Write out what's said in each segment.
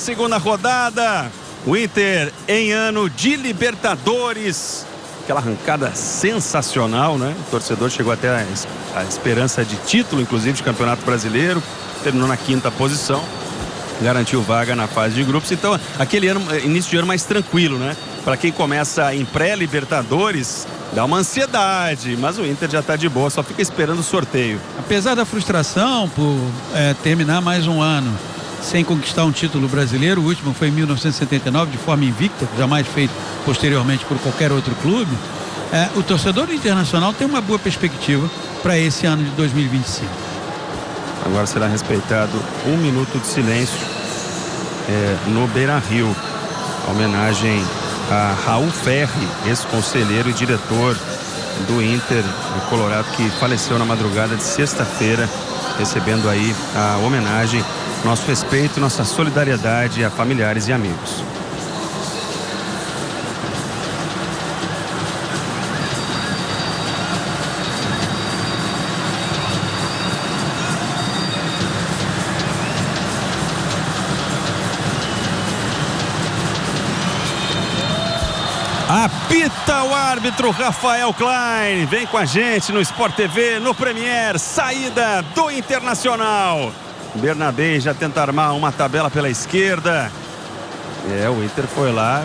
segunda rodada. O Inter em ano de Libertadores. Aquela arrancada sensacional, né? O torcedor chegou até a esperança de título, inclusive de Campeonato Brasileiro. Terminou na 5ª posição. Garantiu vaga na fase de grupos. Então, aquele ano, início de ano mais tranquilo, né? Para quem começa em pré-Libertadores, dá uma ansiedade. Mas o Inter já está de boa, só fica esperando o sorteio. Apesar da frustração por terminar mais um ano sem conquistar um título brasileiro, o último foi em 1979, de forma invicta, jamais feito posteriormente por qualquer outro clube, o torcedor do Internacional tem uma boa perspectiva para esse ano de 2025. Agora será respeitado 1 minuto de silêncio no Beira-Rio. Homenagem a Raul Ferri, ex-conselheiro e diretor do Inter do Colorado, que faleceu na madrugada de sexta-feira, recebendo aí a homenagem. Nosso respeito, nossa solidariedade a familiares e amigos. Apita o árbitro Rafael Klein. Vem com a gente no Sport TV, no Premier. Saída do Internacional. Bernabé já tenta armar uma tabela pela esquerda. O Inter foi lá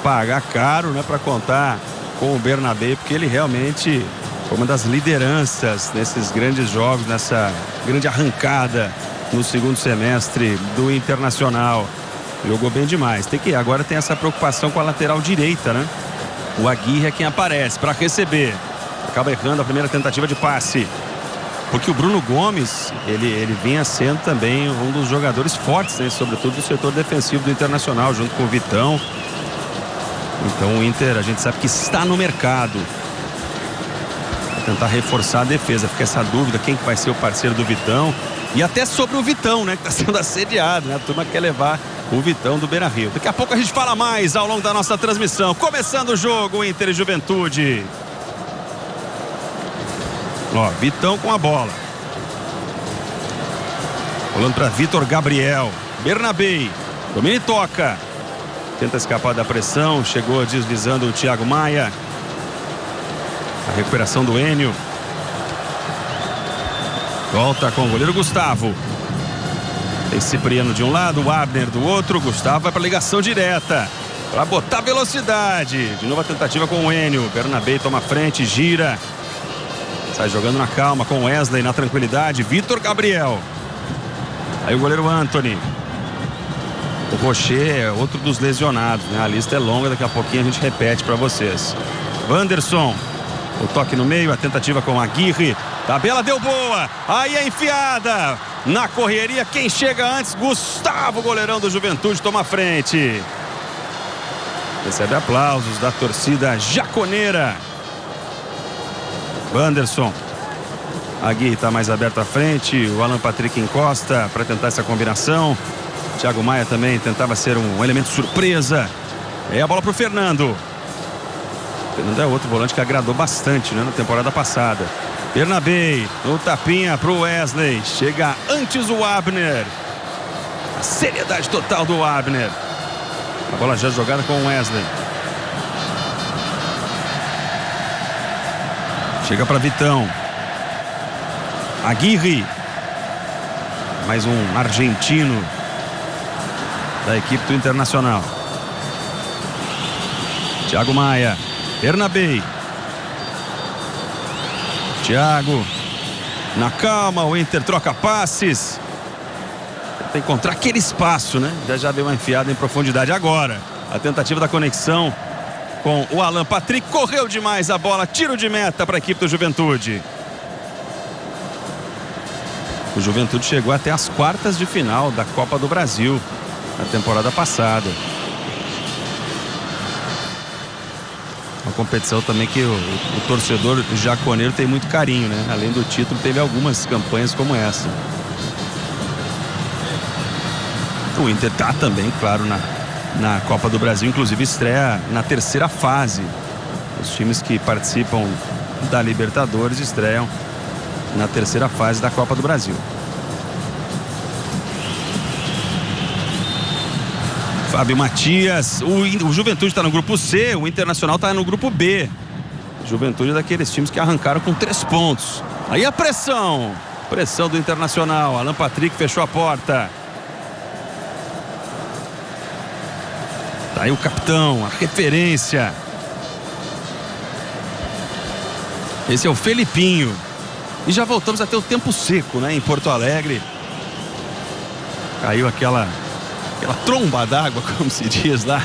pagar caro, né, para contar com o Bernabé, porque ele realmente foi uma das lideranças nesses grandes jogos, nessa grande arrancada no segundo semestre do Internacional. Jogou bem demais. Agora tem essa preocupação com a lateral direita, né? O Aguirre é quem aparece para receber. Acaba errando a primeira tentativa de passe. Porque o Bruno Gomes, ele vinha sendo também um dos jogadores fortes, né? Sobretudo do setor defensivo do Internacional, junto com o Vitão. Então o Inter, a gente sabe que está no mercado. Vai tentar reforçar a defesa. Fica essa dúvida, quem que vai ser o parceiro do Vitão. E até sobre o Vitão, né? Que está sendo assediado, né? A turma quer levar o Vitão do Beira-Rio. Daqui a pouco a gente fala mais ao longo da nossa transmissão. Começando o jogo, Inter e Juventude. Ó, Vitão com a bola. Rolando para Vitor Gabriel. Bernabé. Domina e toca. Tenta escapar da pressão. Chegou deslizando o Thiago Maia. A recuperação do Enio. Volta com o goleiro Gustavo. Tem Cipriano de um lado, o Abner do outro. Gustavo vai para ligação direta para botar velocidade. De novo a tentativa com o Enio. Bernabé toma frente, gira. Sai jogando na calma com o Wesley, na tranquilidade. Vitor Gabriel. Aí o goleiro Antony. O Rocher é outro dos lesionados, né? A lista é longa, daqui a pouquinho a gente repete para vocês. Wanderson. O toque no meio, a tentativa com a Aguirre. Tabela deu boa. Aí a enfiada. Na correria, quem chega antes? Gustavo, goleirão do Juventude, toma frente. Recebe aplausos da torcida jaconeira. Wanderson. Aguirre está mais aberto à frente. O Alan Patrick encosta para tentar essa combinação. Thiago Maia também tentava ser um elemento surpresa. É a bola para o Fernando. Fernando é outro volante que agradou bastante, né, na temporada passada. Bernabé, no tapinha para o Wesley. Chega antes o Abner. A seriedade total do Abner. A bola já jogada com o Wesley. Chega para Vitão. Aguirre. Mais um argentino da equipe do Internacional. Thiago Maia. Bernabé. Thiago. Na calma, o Inter troca passes. Tenta encontrar aquele espaço, né? Já deu uma enfiada em profundidade agora. A tentativa da conexão com o Alan Patrick. Correu demais a bola. Tiro de meta para a equipe do Juventude. O Juventude chegou até as quartas de final da Copa do Brasil na temporada passada. Uma competição também que o torcedor jaconeiro tem muito carinho, né? Além do título, teve algumas campanhas como essa. O Inter tá também, claro, na Copa do Brasil, inclusive estreia na terceira fase. Os times que participam da Libertadores estreiam na terceira fase da Copa do Brasil. Fábio Matias. O Juventude está no grupo C, o Internacional está no grupo B. Juventude é daqueles times que arrancaram com 3 pontos. Aí a pressão. Pressão do Internacional. Alan Patrick fechou a porta. Tá aí o capitão, a referência. Esse é o Felipinho. E já voltamos a ter o tempo seco, né? Em Porto Alegre. Caiu aquela tromba d'água, como se diz lá.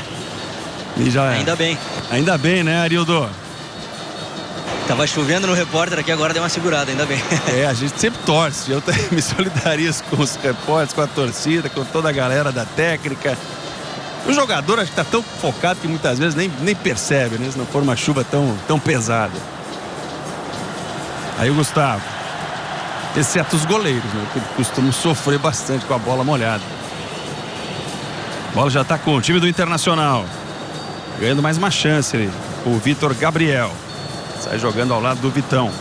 E já... Ainda bem. Ainda bem, né, Arildo? Tava chovendo no repórter aqui, agora deu uma segurada, ainda bem. A gente sempre torce. Eu me solidarizo com os repórteres, com a torcida, com toda a galera da técnica. O jogador acho que tá tão focado que muitas vezes nem percebe, né? Se não for uma chuva tão pesada. Aí o Gustavo. Exceto os goleiros, né? Que costumam sofrer bastante com a bola molhada. A bola já está com o time do Internacional. Ganhando mais uma chance ali. O Vitor Gabriel. Sai jogando ao lado do Vitão.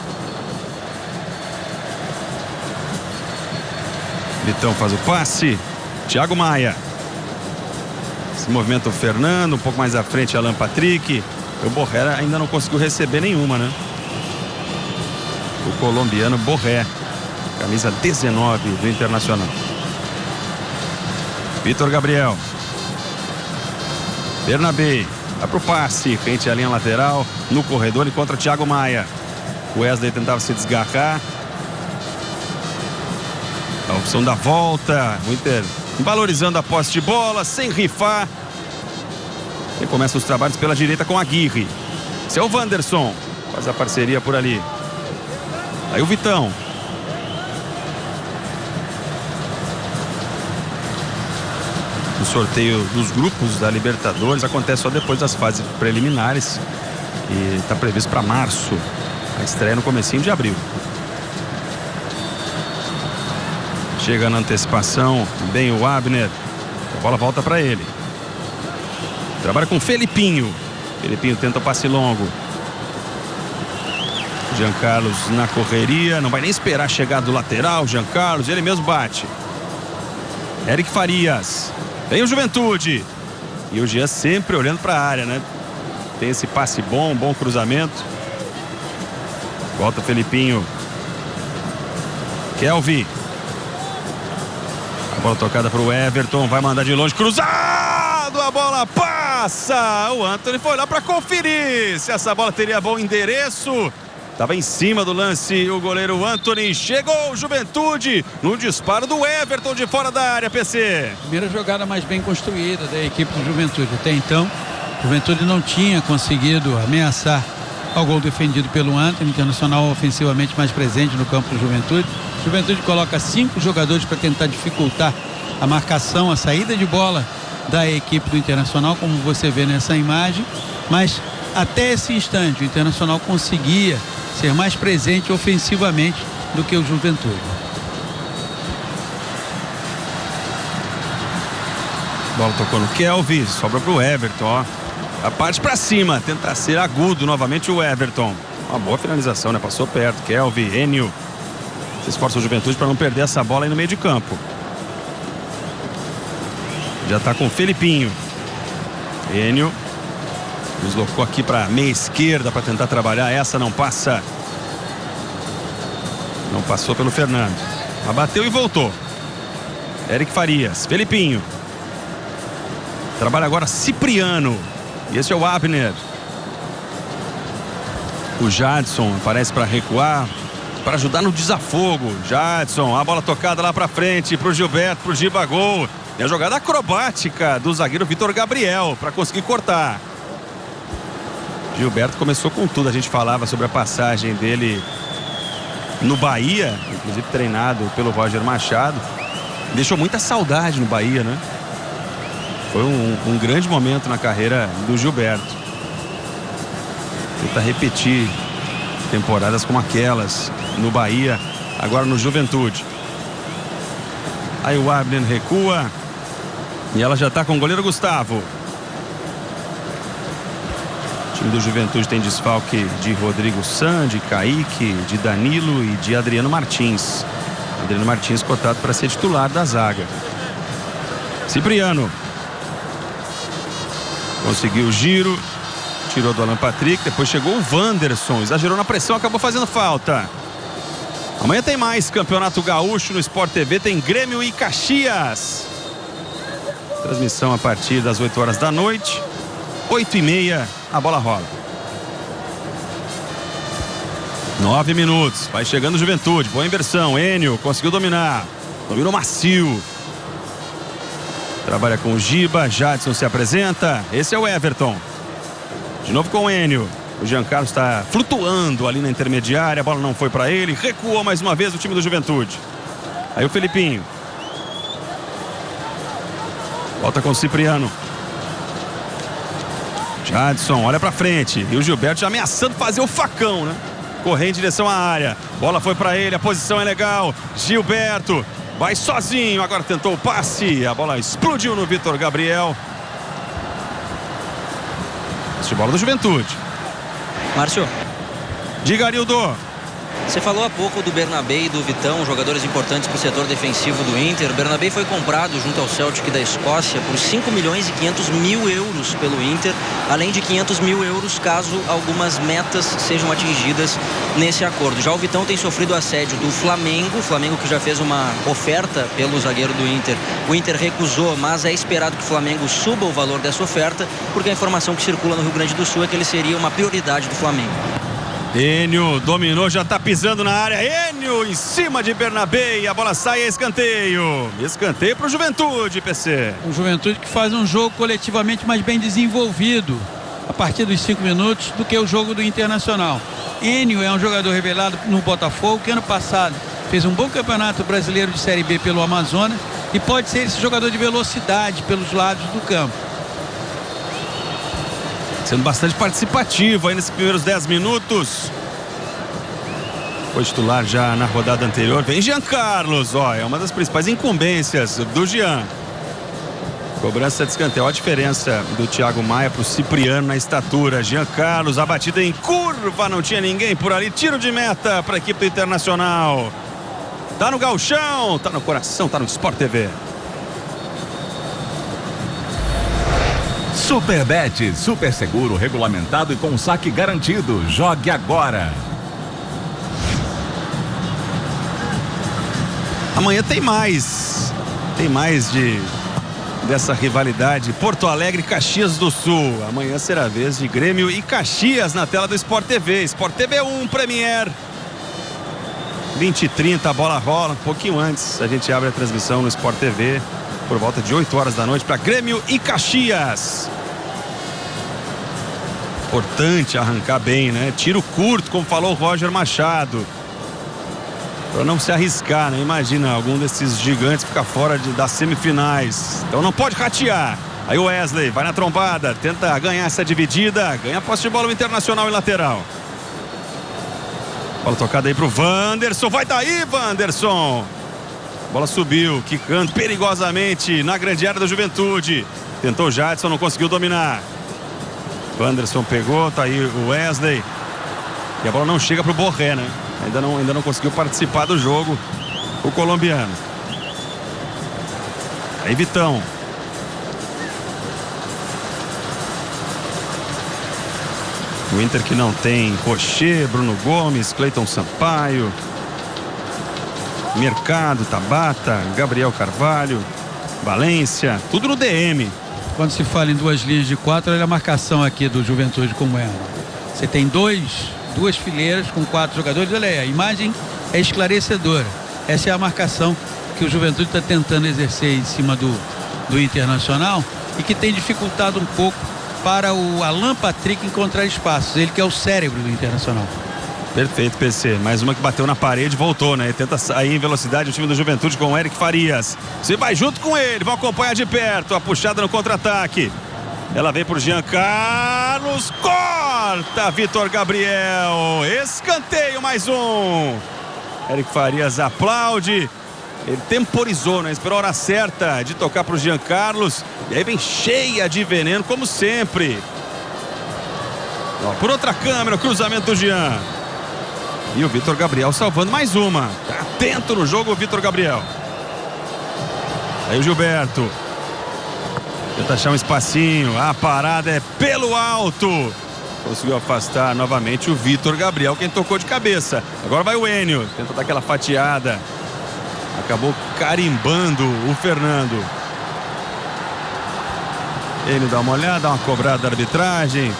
Vitão faz o passe. Thiago Maia. Se movimenta o Fernando. Um pouco mais à frente Alan Patrick. O Borré ainda não conseguiu receber nenhuma, né? O colombiano Borré. Camisa 19 do Internacional. Vitor Gabriel. Bernabé. Vai pro passe. Frente à linha lateral. No corredor encontra Thiago Maia. O Wesley tentava se desgarrar. A opção da volta. O Inter valorizando a posse de bola. Sem rifar. E começa os trabalhos pela direita com Aguirre. Esse é o Wanderson. Faz a parceria por ali. Aí o Vitão. O sorteio dos grupos da Libertadores acontece só depois das fases preliminares e está previsto para março. A estreia no comecinho de abril. Chega na antecipação bem o Abner. A bola volta para ele. Trabalha com Felipinho. Felipinho tenta o passe longo. Jean Carlos na correria. Não vai nem esperar chegar do lateral. Jean Carlos, ele mesmo bate. Eric Farias. Vem o Juventude. E o Jean sempre olhando para a área, né? Tem esse passe bom cruzamento. Volta Felipinho. Kelvin. A bola tocada para o Everton. Vai mandar de longe. Cruzado. A bola passa. O Antony foi lá para conferir se essa bola teria bom endereço. Estava em cima do lance o goleiro Antony. Chegou o Juventude no disparo do Everton de fora da área, PC. Primeira jogada mais bem construída da equipe do Juventude. Até então, o Juventude não tinha conseguido ameaçar ao gol defendido pelo Antony. Internacional ofensivamente mais presente no campo do Juventude. O Juventude coloca 5 jogadores para tentar dificultar a marcação, a saída de bola da equipe do Internacional, como você vê nessa imagem. Mas até esse instante o Internacional conseguia ser mais presente ofensivamente do que o Juventude. Bola tocou no Kelvin, sobra pro Everton, ó. A parte para cima, tenta ser agudo novamente o Everton. Uma boa finalização, né? Passou perto. Kelvin, Enio. Se esforça o Juventude para não perder essa bola aí no meio de campo. Já tá com o Felipinho. Enio. Deslocou aqui para meia esquerda para tentar trabalhar. Essa não passa. Não passou pelo Fernando. Abateu e voltou. Eric Farias. Felipinho. Trabalha agora Cipriano. E esse é o Abner. O Jadson aparece para recuar, para ajudar no desafogo. Jadson, a bola tocada lá para frente pro Gilberto, pro Giba, gol. E a jogada acrobática do zagueiro Vitor Gabriel para conseguir cortar. Gilberto começou com tudo. A gente falava sobre a passagem dele no Bahia, inclusive treinado pelo Roger Machado. Deixou muita saudade no Bahia, né? Foi um grande momento na carreira do Gilberto. Tenta repetir temporadas como aquelas no Bahia, agora no Juventude. Aí o Abner recua e ela já está com o goleiro Gustavo. O time do Juventude tem desfalque de Rodrigo San, de Kaique, de Danilo e de Adriano Martins. Adriano Martins cotado para ser titular da zaga. Cipriano. Conseguiu o giro. Tirou do Alan Patrick. Depois chegou o Wanderson. Exagerou na pressão, acabou fazendo falta. Amanhã tem mais Campeonato Gaúcho no Sport TV. Tem Grêmio e Caxias. Transmissão a partir das 8 horas da noite. 8h30, a bola rola. 9 minutos. Vai chegando o Juventude. Boa inversão. Enio conseguiu dominar. Dominou macio. Trabalha com o Giba. Jadson se apresenta. Esse é o Everton. De novo com o Enio. O Giancarlo está flutuando ali na intermediária. A bola não foi para ele. Recuou mais uma vez o time do Juventude. Aí o Felipinho. Volta com o Cipriano. Jadson olha para frente. E o Gilberto já ameaçando fazer o facão, né? Correr em direção à área. Bola foi para ele. A posição é legal. Gilberto vai sozinho. Agora tentou o passe. A bola explodiu no Vitor Gabriel. De bola do Juventude. Márcio. Diga, Arildo. Você falou há pouco do Bernabé e do Vitão, jogadores importantes para o setor defensivo do Inter. O Bernabé foi comprado junto ao Celtic da Escócia por 5 milhões e 500 mil euros pelo Inter, além de 500 mil euros caso algumas metas sejam atingidas nesse acordo. Já o Vitão tem sofrido assédio do Flamengo, o Flamengo que já fez uma oferta pelo zagueiro do Inter. O Inter recusou, mas é esperado que o Flamengo suba o valor dessa oferta, porque a informação que circula no Rio Grande do Sul é que ele seria uma prioridade do Flamengo. Enio dominou, já está pisando na área. Enio em cima de Bernabé e a bola sai a escanteio. Escanteio para o Juventude, PC. O Juventude que faz um jogo coletivamente mais bem desenvolvido a partir dos 5 minutos do que o jogo do Internacional. Enio é um jogador revelado no Botafogo, que ano passado fez um bom campeonato brasileiro de Série B pelo Amazonas e pode ser esse jogador de velocidade pelos lados do campo. Sendo bastante participativo aí nesses primeiros 10 minutos. Foi titular já na rodada anterior. Vem Jean Carlos, ó, é uma das principais incumbências do Jean. Cobrança de escanteio. Olha a diferença do Thiago Maia para o Cipriano na estatura. Jean Carlos, a batida em curva, não tinha ninguém por ali. Tiro de meta para a equipe do Internacional. Tá no gauchão, tá no coração, tá no Sport TV. Superbet, super seguro, regulamentado e com saque garantido. Jogue agora. Amanhã tem mais. Tem mais dessa rivalidade. Porto Alegre e Caxias do Sul. Amanhã será a vez de Grêmio e Caxias na tela do Sport TV. Sport TV 1, Premier. 20h30, a bola rola. Um pouquinho antes a gente abre a transmissão no Sport TV. Por volta de 8 horas da noite para Grêmio e Caxias. Importante arrancar bem, né? Tiro curto, como falou o Roger Machado. Para não se arriscar, né? Imagina algum desses gigantes ficar fora das semifinais. Então não pode ratear. Aí o Wesley vai na trombada, tenta ganhar essa dividida. Ganha a posse de bola o Internacional e lateral. Bola tocada aí pro Wanderson. Vai daí, Wanderson. Bola subiu, quicando perigosamente na grande área da Juventude. Tentou o Jadson, não conseguiu dominar. Wanderson pegou, tá aí o Wesley. E a bola não chega pro Borré, né? Ainda não conseguiu participar do jogo o colombiano. Aí Vitão. O Inter que não tem Rocher, Bruno Gomes, Cleiton Sampaio, Mercado, Tabata, Gabriel Carvalho, Valência, tudo no DM. Quando se fala em duas linhas de 4, olha a marcação aqui do Juventude como é. Você tem duas fileiras com 4 jogadores. Olha aí, a imagem é esclarecedora. Essa é a marcação que o Juventude está tentando exercer em cima do Internacional e que tem dificultado um pouco para o Alan Patrick encontrar espaços. Ele que é o cérebro do Internacional. Perfeito, PC. Mais uma que bateu na parede e voltou, né? Tenta sair em velocidade o time do Juventude com o Eric Farias. Você vai junto com ele, vão acompanhar de perto. A puxada no contra-ataque. Ela vem por Jean Carlos. Corta Vitor Gabriel. Escanteio, mais um. Eric Farias aplaude. Ele temporizou, né? Esperou a hora certa de tocar para o Jean Carlos. E aí vem cheia de veneno, como sempre. Ó, por outra câmera, o cruzamento do Jean. E o Vitor Gabriel salvando mais uma. Tá atento no jogo o Vitor Gabriel. Aí o Gilberto. Tenta achar um espacinho. A parada é pelo alto. Conseguiu afastar novamente o Vitor Gabriel, quem tocou de cabeça. Agora vai o Enio. Tenta dar aquela fatiada. Acabou carimbando o Fernando. Enio dá uma olhada, dá uma cobrada da arbitragem.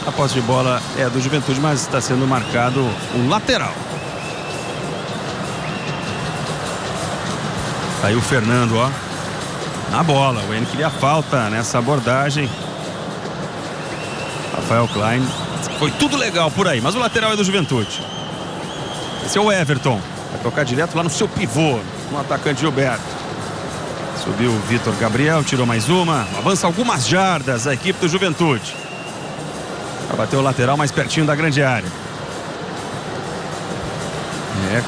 A posse de bola é do Juventude, mas está sendo marcado um lateral. Aí o Fernando, ó, na bola. O Enio queria falta nessa abordagem. Rafael Klein. Foi tudo legal por aí, mas o lateral é do Juventude. Esse é o Everton. Vai tocar direto lá no seu pivô, no atacante Gilberto. Subiu o Vitor Gabriel, tirou mais uma. Avança algumas jardas a equipe do Juventude. Vai bater o lateral mais pertinho da grande área.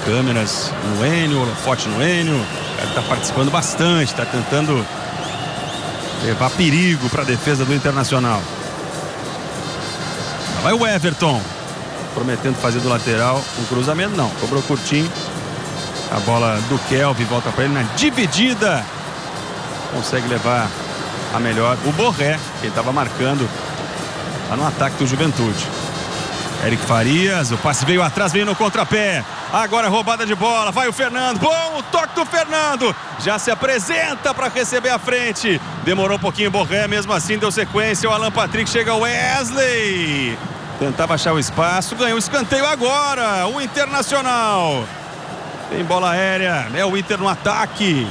Câmeras no Enio, holofote no Enio. O cara está participando bastante, está tentando levar perigo para a defesa do Internacional. Lá vai o Everton, prometendo fazer do lateral um cruzamento, não, cobrou curtinho. A bola do Kelvin volta para ele na dividida. Consegue levar a melhor o Borré, que ele estava marcando lá no ataque do Juventude. Eric Farias, o passe veio atrás, veio no contrapé. Agora roubada de bola, vai o Fernando. Bom, o toque do Fernando. Já se apresenta para receber a frente. Demorou um pouquinho o Borré, mesmo assim deu sequência. O Alan Patrick, chega o Wesley. Tentava achar o espaço, ganhou o escanteio agora. O Internacional. Tem bola aérea, é o Inter no ataque.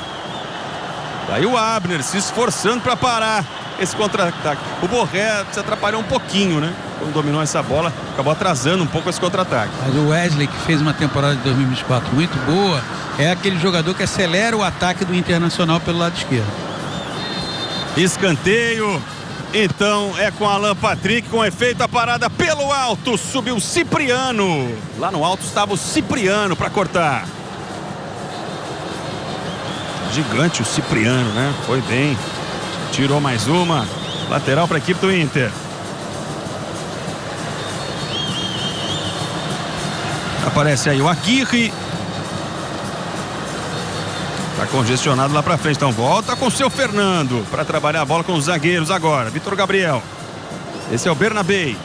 Daí o Abner se esforçando para parar esse contra-ataque. O Borré se atrapalhou um pouquinho, né? Quando dominou essa bola, acabou atrasando um pouco esse contra-ataque. Mas o Wesley, que fez uma temporada de 2024 muito boa, é aquele jogador que acelera o ataque do Internacional pelo lado esquerdo. Escanteio. Então é com Alan Patrick, com efeito, a parada pelo alto. Subiu o Cipriano. Lá no alto estava o Cipriano para cortar. Gigante o Cipriano, né? Foi bem. Tirou mais uma. Lateral para a equipe do Inter. Aparece aí o Aguirre. Tá congestionado lá para frente. Então volta com o seu Fernando para trabalhar a bola com os zagueiros agora. Vitor Gabriel. Esse é o Bernabei.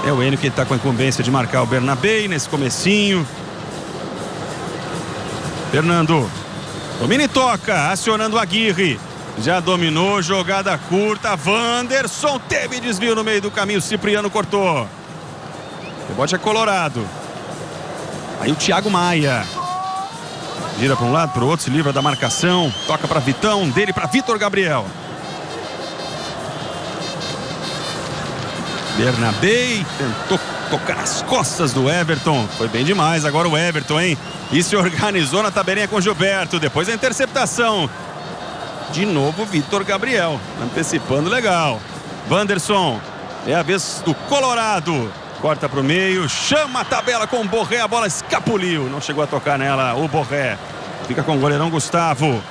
É o Enio que está com a incumbência de marcar o Bernabei nesse comecinho. Fernando. Domina e toca. Acionando o Aguirre. Já dominou. Jogada curta. Wanderson teve desvio no meio do caminho. Cipriano cortou. O rebote é colorado. Aí o Thiago Maia. Gira para um lado, para o outro, se livra da marcação. Toca para Vitão, dele para Vitor Gabriel. Bernabei tentou tocar nas costas do Everton. Foi bem demais agora o Everton, hein? E se organizou na tabelinha com o Gilberto. Depois a interceptação. De novo Vitor Gabriel. Antecipando legal. Wanderson. É a vez do Colorado. Corta para o meio, chama a tabela com o Borré, a bola escapuliu, não chegou a tocar nela o Borré. Fica com o goleirão Gustavo.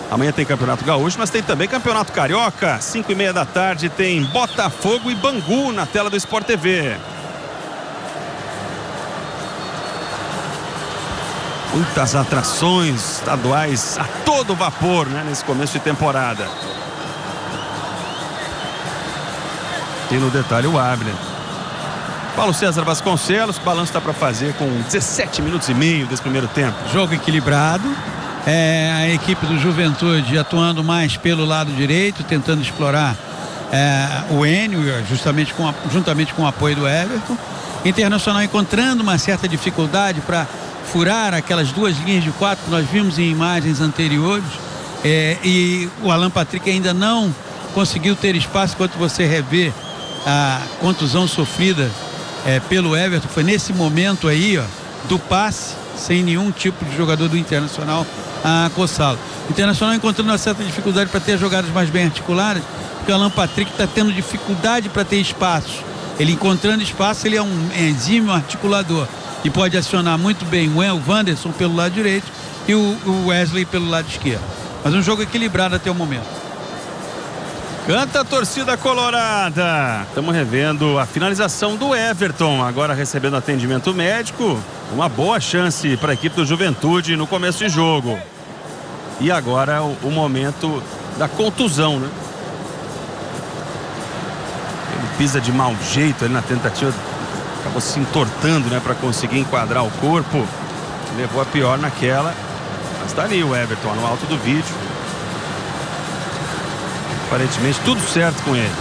Amanhã tem Campeonato Gaúcho, mas tem também Campeonato Carioca. 5h30 da tarde tem Botafogo e Bangu na tela do Sport TV. Muitas atrações estaduais a todo vapor, né, nesse começo de temporada. E no detalhe o Abner. Paulo César Vasconcelos, o balanço está para fazer com 17 minutos e meio desse primeiro tempo. Jogo equilibrado. A equipe do Juventude atuando mais pelo lado direito, tentando explorar o Enio, juntamente com o apoio do Everton. Internacional encontrando uma certa dificuldade para furar aquelas duas linhas de 4 que nós vimos em imagens anteriores. E o Alan Patrick ainda não conseguiu ter espaço. Enquanto você revê a contusão sofrida pelo Everton, foi nesse momento aí, ó, do passe, sem nenhum tipo de jogador do Internacional a coçá-lo. O Internacional encontrando uma certa dificuldade para ter jogadas mais bem articuladas, porque o Alan Patrick está tendo dificuldade para ter espaços. Ele encontrando espaço, ele é um exímio articulador e pode acionar muito bem o Wanderson pelo lado direito e o Wesley pelo lado esquerdo. Mas um jogo equilibrado até o momento. Canta a torcida colorada. Estamos revendo a finalização do Everton, agora recebendo atendimento médico. Uma boa chance para a equipe do Juventude no começo de jogo. E agora o momento da contusão, né? Ele pisa de mau jeito ali na tentativa, acabou se entortando, né, para conseguir enquadrar o corpo. Levou a pior naquela. Mas tá ali o Everton no alto do vídeo. Aparentemente tudo certo com ele.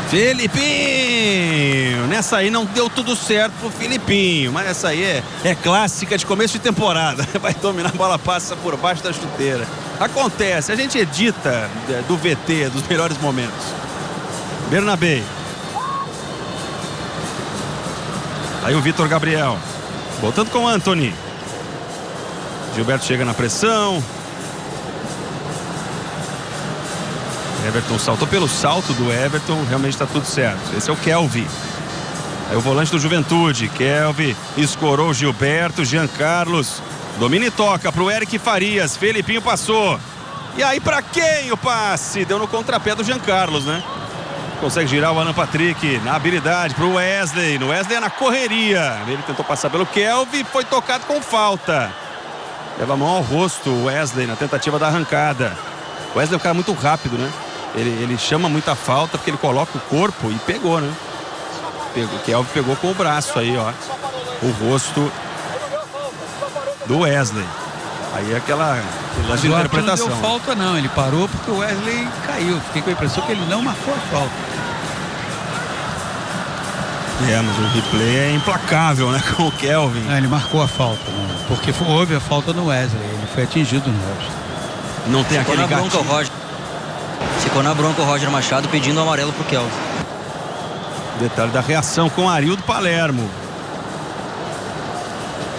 Felipinho! Nessa aí não deu tudo certo pro Felipinho, mas essa aí é clássica de começo de temporada. Vai dominar, a bola passa por baixo da chuteira. Acontece, a gente edita do VT, dos melhores momentos. Bernabé. Aí o Vitor Gabriel. Voltando com o Antony. Gilberto chega na pressão. Everton saltou pelo salto do Everton. Realmente está tudo certo. Esse é o Kelvin. Aí o volante do Juventude. Kelvin escorou o Gilberto. Jean Carlos domina e toca para o Eric Farias. Felipinho passou. E aí para quem o passe? Deu no contrapé do Jean Carlos, né? Consegue girar o Alan Patrick na habilidade para o Wesley. No Wesley é na correria. Ele tentou passar pelo Kelvin. Foi tocado com falta. Leva a mão ao rosto o Wesley na tentativa da arrancada. O Wesley é um cara muito rápido, né? Ele chama muita falta porque ele coloca o corpo e pegou, né? O Kelvin pegou com o braço aí, ó. O rosto do Wesley. Aí é aquela lance de interpretação. Não deu falta não, ele parou porque o Wesley caiu. Fiquei com a impressão que ele não marcou a falta. Mas o replay é implacável, né? Com o Kelvin. Ele marcou a falta, né? Porque houve a falta no Wesley. Ele foi atingido no rosto. Não tem aquele gatilho. Ficou na bronca o Roger Machado pedindo o amarelo pro Kelvin. Detalhe da reação com o Arildo Palermo.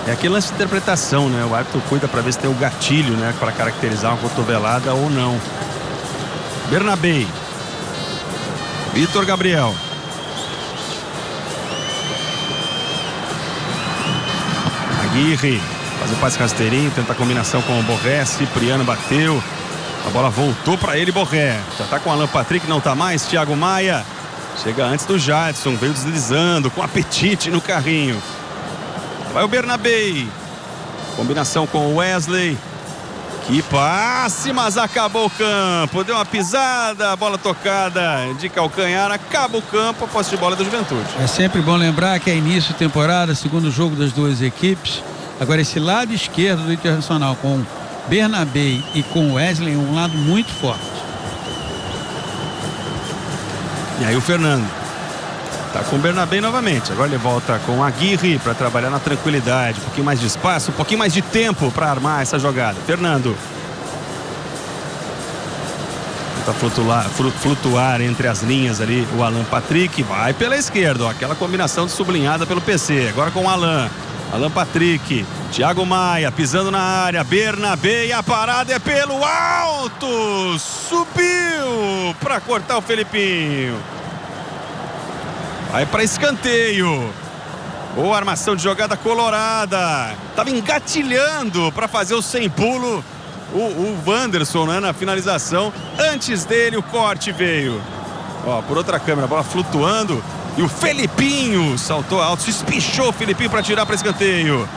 É aquele lance de interpretação, né? O árbitro cuida para ver se tem o gatilho, né? Para caracterizar uma cotovelada ou não. Bernabé. Vitor Gabriel. Aguirre. Faz o passe rasteirinho, tenta a combinação com o Borré. Cipriano bateu. A bola voltou para ele, Borré. Já tá com o Alan Patrick, não tá mais. Thiago Maia. Chega antes do Jadson. Veio deslizando, com apetite no carrinho. Vai o Bernabé. Combinação com o Wesley. Que passe, mas acabou o campo. Deu uma pisada, a bola tocada de calcanhar. Acaba o campo, a posse de bola da Juventude. É sempre bom lembrar que é início de temporada, segundo jogo das duas equipes. Agora esse lado esquerdo do Internacional com Bernabé e com Wesley é um lado muito forte. E aí o Fernando tá com o Bernabé novamente. Agora ele volta com o Aguirre para trabalhar na tranquilidade. Um pouquinho mais de espaço, um pouquinho mais de tempo para armar essa jogada. Fernando tenta flutuar entre as linhas ali o Alan Patrick. Vai pela esquerda, ó, aquela combinação sublinhada pelo PC. Agora com o Alan Patrick, Thiago Maia pisando na área, Bernabé, e a parada é pelo alto, subiu para cortar o Felipinho. Vai para escanteio. Boa armação de jogada colorada. Tava engatilhando para fazer o sem pulo o Wanderson, né, na finalização. Antes dele o corte veio. Ó, por outra câmera, a bola flutuando. E o Felipinho saltou alto, se espichou o Felipinho para tirar para escanteio.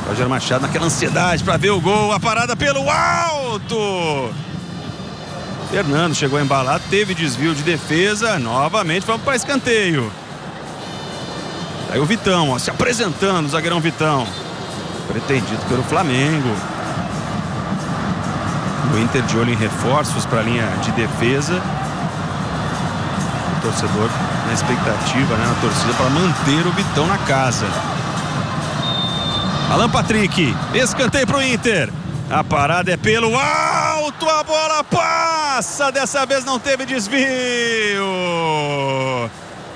Roger Machado naquela ansiedade para ver o gol. A parada pelo alto. Fernando chegou a embalar, teve desvio de defesa. Novamente vamos para escanteio. Aí o Vitão, ó, se apresentando, o zagueirão Vitão. Pretendido pelo Flamengo. O Inter de olho em reforços para a linha de defesa. Torcedor na expectativa, né, na torcida para manter o Vitão na casa. Alan Patrick, escanteio para o Inter. A parada é pelo alto, a bola passa, dessa vez não teve desvio.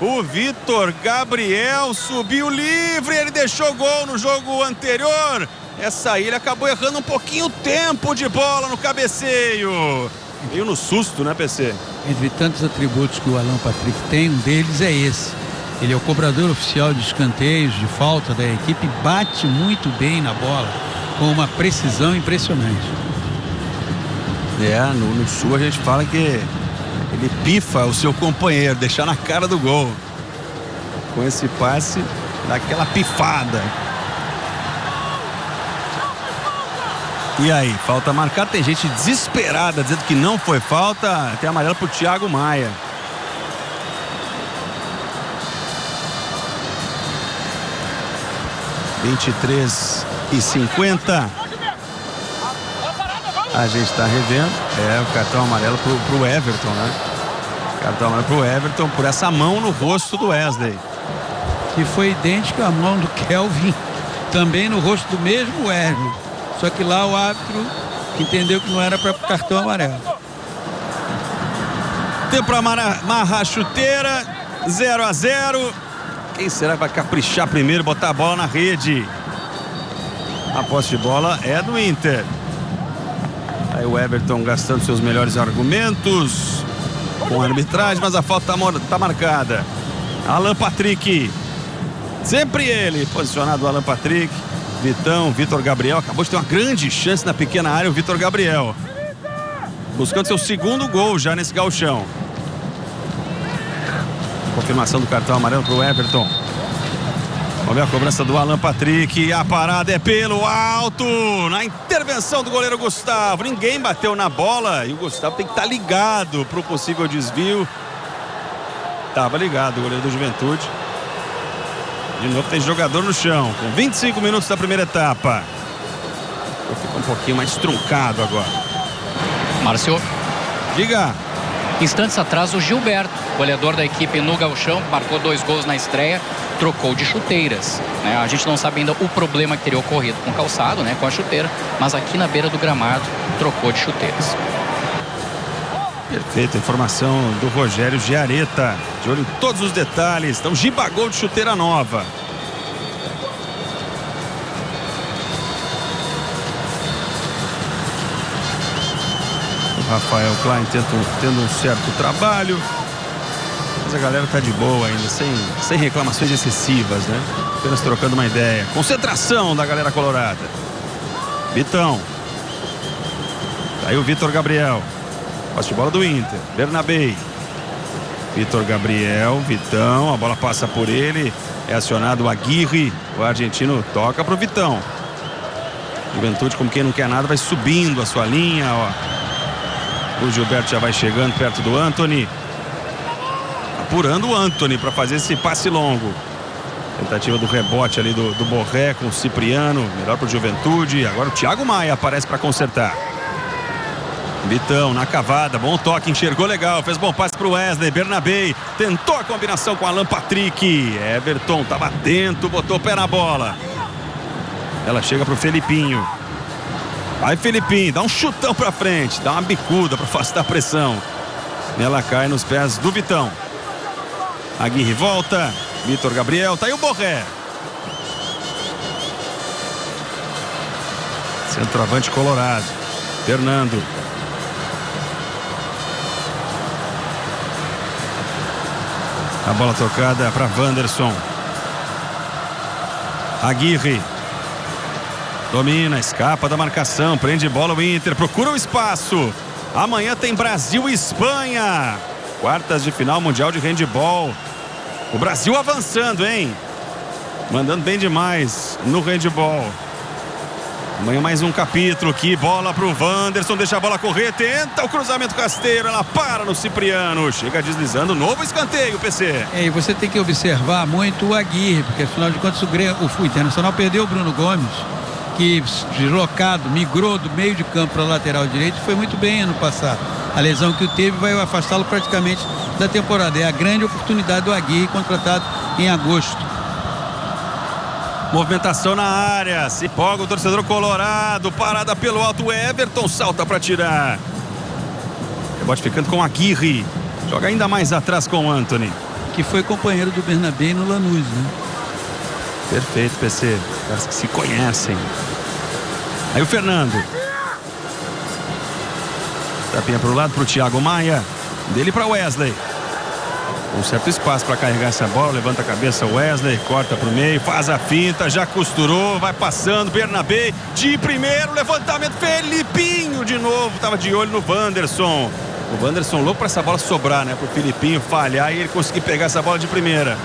O Vitor Gabriel subiu livre, ele deixou gol no jogo anterior. Essa aí ele acabou errando um pouquinho o tempo de bola no cabeceio. Veio no susto, né, PC? Entre tantos atributos que o Alan Patrick tem, um deles é esse. Ele é o cobrador oficial de escanteios, de falta da equipe, bate muito bem na bola, com uma precisão impressionante. No Sul a gente fala que ele pifa o seu companheiro, deixar na cara do gol. Com esse passe, dá aquela pifada. E aí, falta marcada, tem gente desesperada dizendo que não foi falta, tem amarelo pro Thiago Maia. (23:50). A gente está revendo. O cartão amarelo pro Everton, né? Cartão amarelo pro Everton por essa mão no rosto do Wesley. Que foi idêntica à mão do Kelvin, também no rosto do mesmo Wesley. Só que lá o árbitro entendeu que não era para cartão amarelo. Tempo para amarrar a chuteira. 0-0. Quem será que vai caprichar primeiro, botar a bola na rede? A posse de bola é do Inter. Aí o Everton gastando seus melhores argumentos com a arbitragem, mas a falta tá marcada. Alan Patrick. Sempre ele, posicionado o Alan Patrick. Vitão, Vitor Gabriel, acabou de ter uma grande chance na pequena área, o Vitor Gabriel. Buscando seu segundo gol já nesse gauchão. Confirmação do cartão amarelo para o Everton. Vamos ver a cobrança do Alan Patrick. A parada é pelo alto. Na intervenção do goleiro Gustavo. Ninguém bateu na bola e o Gustavo tem que estar ligado para o possível desvio. Estava ligado o goleiro do Juventude. De novo tem jogador no chão. Com 25 minutos da primeira etapa. Ficou um pouquinho mais truncado agora. Márcio. Diga. Instantes atrás o Gilberto, goleador da equipe no gauchão, marcou 2 gols na estreia, trocou de chuteiras, né? A gente não sabe ainda o problema que teria ocorrido com o calçado, né, com a chuteira, mas aqui na beira do gramado trocou de chuteiras. Perfeita informação do Rogério Giareta, de olho em todos os detalhes. Então gibagol de chuteira nova. Rafael Klein tendo um certo trabalho, mas a galera tá de boa ainda, sem reclamações excessivas, né? Apenas trocando uma ideia. Concentração da galera colorada. Vitão. Tá aí o Vitor Gabriel. Posse de bola do Inter. Bernabé. Vitor Gabriel, Vitão, a bola passa por ele. É acionado o Aguirre. O argentino toca pro Vitão. Juventude, como quem não quer nada, vai subindo a sua linha, ó. O Gilberto já vai chegando perto do Antony. Apurando o Antony para fazer esse passe longo. Tentativa do rebote ali do Borré com o Cipriano. Melhor para o Juventude. Agora o Thiago Maia aparece para consertar. Vitão na cavada. Bom toque, enxergou legal. Fez bom passe para o Wesley. Bernabé tentou a combinação com Alan Patrick. Everton estava atento, botou o pé na bola. Ela chega para o Felipinho. Vai Felipinho, dá um chutão pra frente, dá uma bicuda pra afastar a pressão. Ela cai nos pés do Vitão. Aguirre volta, Vitor Gabriel, tá aí o Borré. Centroavante colorado, Fernando. A bola tocada para Wanderson. Aguirre. Domina, escapa da marcação, prende bola o Inter, procura o espaço. Amanhã tem Brasil e Espanha. Quartas de final mundial de handebol. O Brasil avançando, hein? Mandando bem demais no handebol. Amanhã mais um capítulo aqui, bola pro Wanderson, deixa a bola correr, tenta o cruzamento rasteiro, ela para no Cipriano, chega deslizando, novo escanteio, PC. E você tem que observar muito o Aguirre, porque afinal de contas o Internacional perdeu o Bruno Gomes, que deslocado, migrou do meio de campo para a lateral direito, foi muito bem ano passado. A lesão que teve vai afastá-lo praticamente da temporada. É a grande oportunidade do Aguirre, contratado em agosto. Movimentação na área, se empolga o torcedor colorado, parada pelo alto, Everton salta para tirar. Rebote ficando com Aguirre, joga ainda mais atrás com o Antony. Que foi companheiro do Bernabé no Lanús, né? Perfeito, PC. Caras que se conhecem. Aí o Fernando. Tapinha para o lado para o Thiago Maia. Dele para Wesley. Um certo espaço para carregar essa bola. Levanta a cabeça o Wesley. Corta para o meio. Faz a finta. Já costurou. Vai passando. Bernabé de primeiro. Levantamento. Felipinho de novo. Estava de olho no Wanderson. O Wanderson louco para essa bola sobrar, né? Para o Felipinho falhar e ele conseguir pegar essa bola de primeira.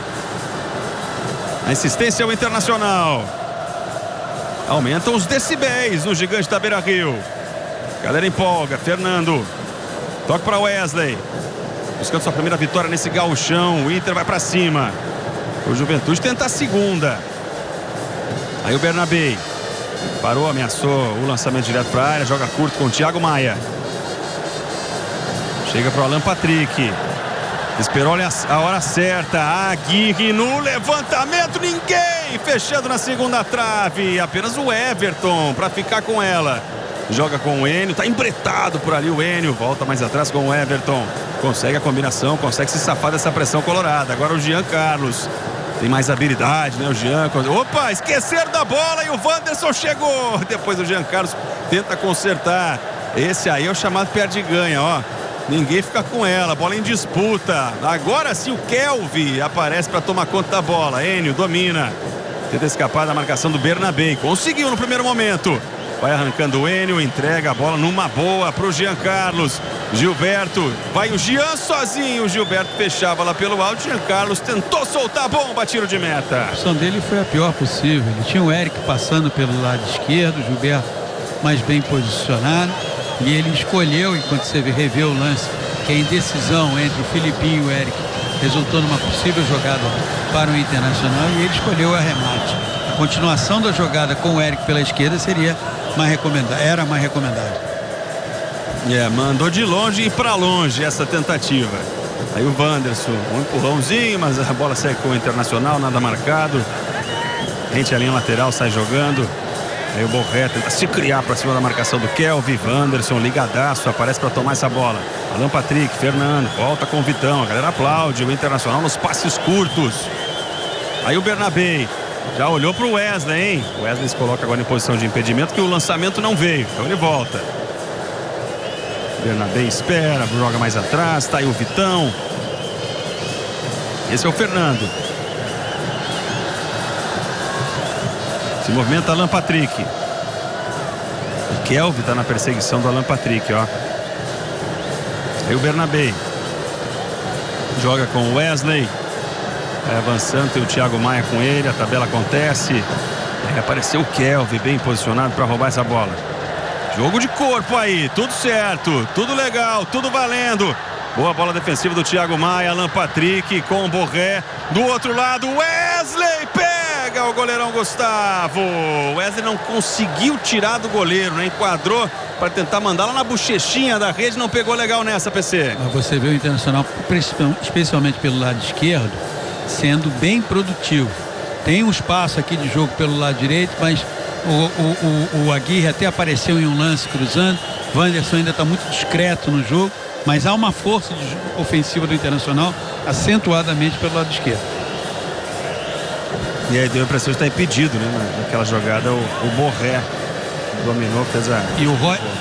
A insistência é o Internacional. Aumentam os decibéis no gigante da Beira-Rio. Galera empolga. Fernando. Toque para Wesley. Buscando sua primeira vitória nesse gauchão. O Inter vai para cima. O Juventude tenta a segunda. Aí o Bernabé. Parou, ameaçou o lançamento direto para a área. Joga curto com o Thiago Maia. Chega para o Alan Patrick. Esperou a hora certa. Aguirre no levantamento. Ninguém fechando na segunda trave. Apenas o Everton para ficar com ela. Joga com o Enio. Tá embretado por ali o Enio. Volta mais atrás com o Everton. Consegue a combinação. Consegue se safar dessa pressão colorada. Agora o Jean Carlos. Tem mais habilidade, né? O Jean. Opa, esqueceram da bola e o Wanderson chegou. Depois o Jean Carlos tenta consertar. Esse aí é o chamado perde-ganha, ó. Ninguém fica com ela, bola em disputa. Agora sim o Kelvin aparece para tomar conta da bola. Enio domina. Tenta escapar da marcação do Bernabé. Conseguiu no primeiro momento. Vai arrancando o Enio, entrega a bola numa boa para o Jean Carlos. Gilberto, vai o Jean sozinho. O Gilberto fechava lá pelo alto. Jean Carlos tentou soltar a bomba, tiro de meta. A opção dele foi a pior possível. Ele tinha o Eric passando pelo lado esquerdo, o Gilberto mais bem posicionado. E ele escolheu, enquanto você revê o lance, que a indecisão entre o Filipinho e o Eric resultou numa possível jogada para o Internacional, e ele escolheu o arremate. A continuação da jogada com o Eric pela esquerda seria mais recomendada, era mais recomendada. Mandou de longe e para longe essa tentativa. Aí o Wanderson, um empurrãozinho, mas a bola segue com o Internacional, nada marcado. Rente a linha lateral, sai jogando. Aí o Borré tenta se criar para cima da marcação do Kelvin. Wanderson ligadaço, aparece para tomar essa bola. Alan Patrick, Fernando, volta com o Vitão. A galera aplaude o Internacional nos passes curtos. Aí o Bernabé já olhou para o Wesley, hein? O Wesley se coloca agora em posição de impedimento, que o lançamento não veio, então ele volta. Bernabé espera, joga mais atrás. Tá aí o Vitão. Esse é o Fernando. Se movimenta Alan Patrick. O Kelvin tá na perseguição do Alan Patrick, ó. Aí o Bernabé. Joga com o Wesley. Vai avançando, tem o Thiago Maia com ele. A tabela acontece. Aí apareceu o Kelvin bem posicionado para roubar essa bola. Jogo de corpo aí, tudo certo, tudo legal, tudo valendo. Boa bola defensiva do Thiago Maia. Alan Patrick com o Borré. Do outro lado, Wesley pega o goleirão Gustavo. Wesley não conseguiu tirar do goleiro, né? Enquadrou para tentar mandar lá na bochechinha da rede. Não pegou legal nessa, PC. Você vê o Internacional, especialmente pelo lado esquerdo, sendo bem produtivo. Tem um espaço aqui de jogo pelo lado direito, mas o Aguirre até apareceu em um lance cruzando. Wanderson ainda está muito discreto no jogo, mas há uma força ofensiva do Internacional acentuadamente pelo lado esquerdo. E aí deu a impressão de estar impedido, né? Naquela jogada o Borré dominou, fez a...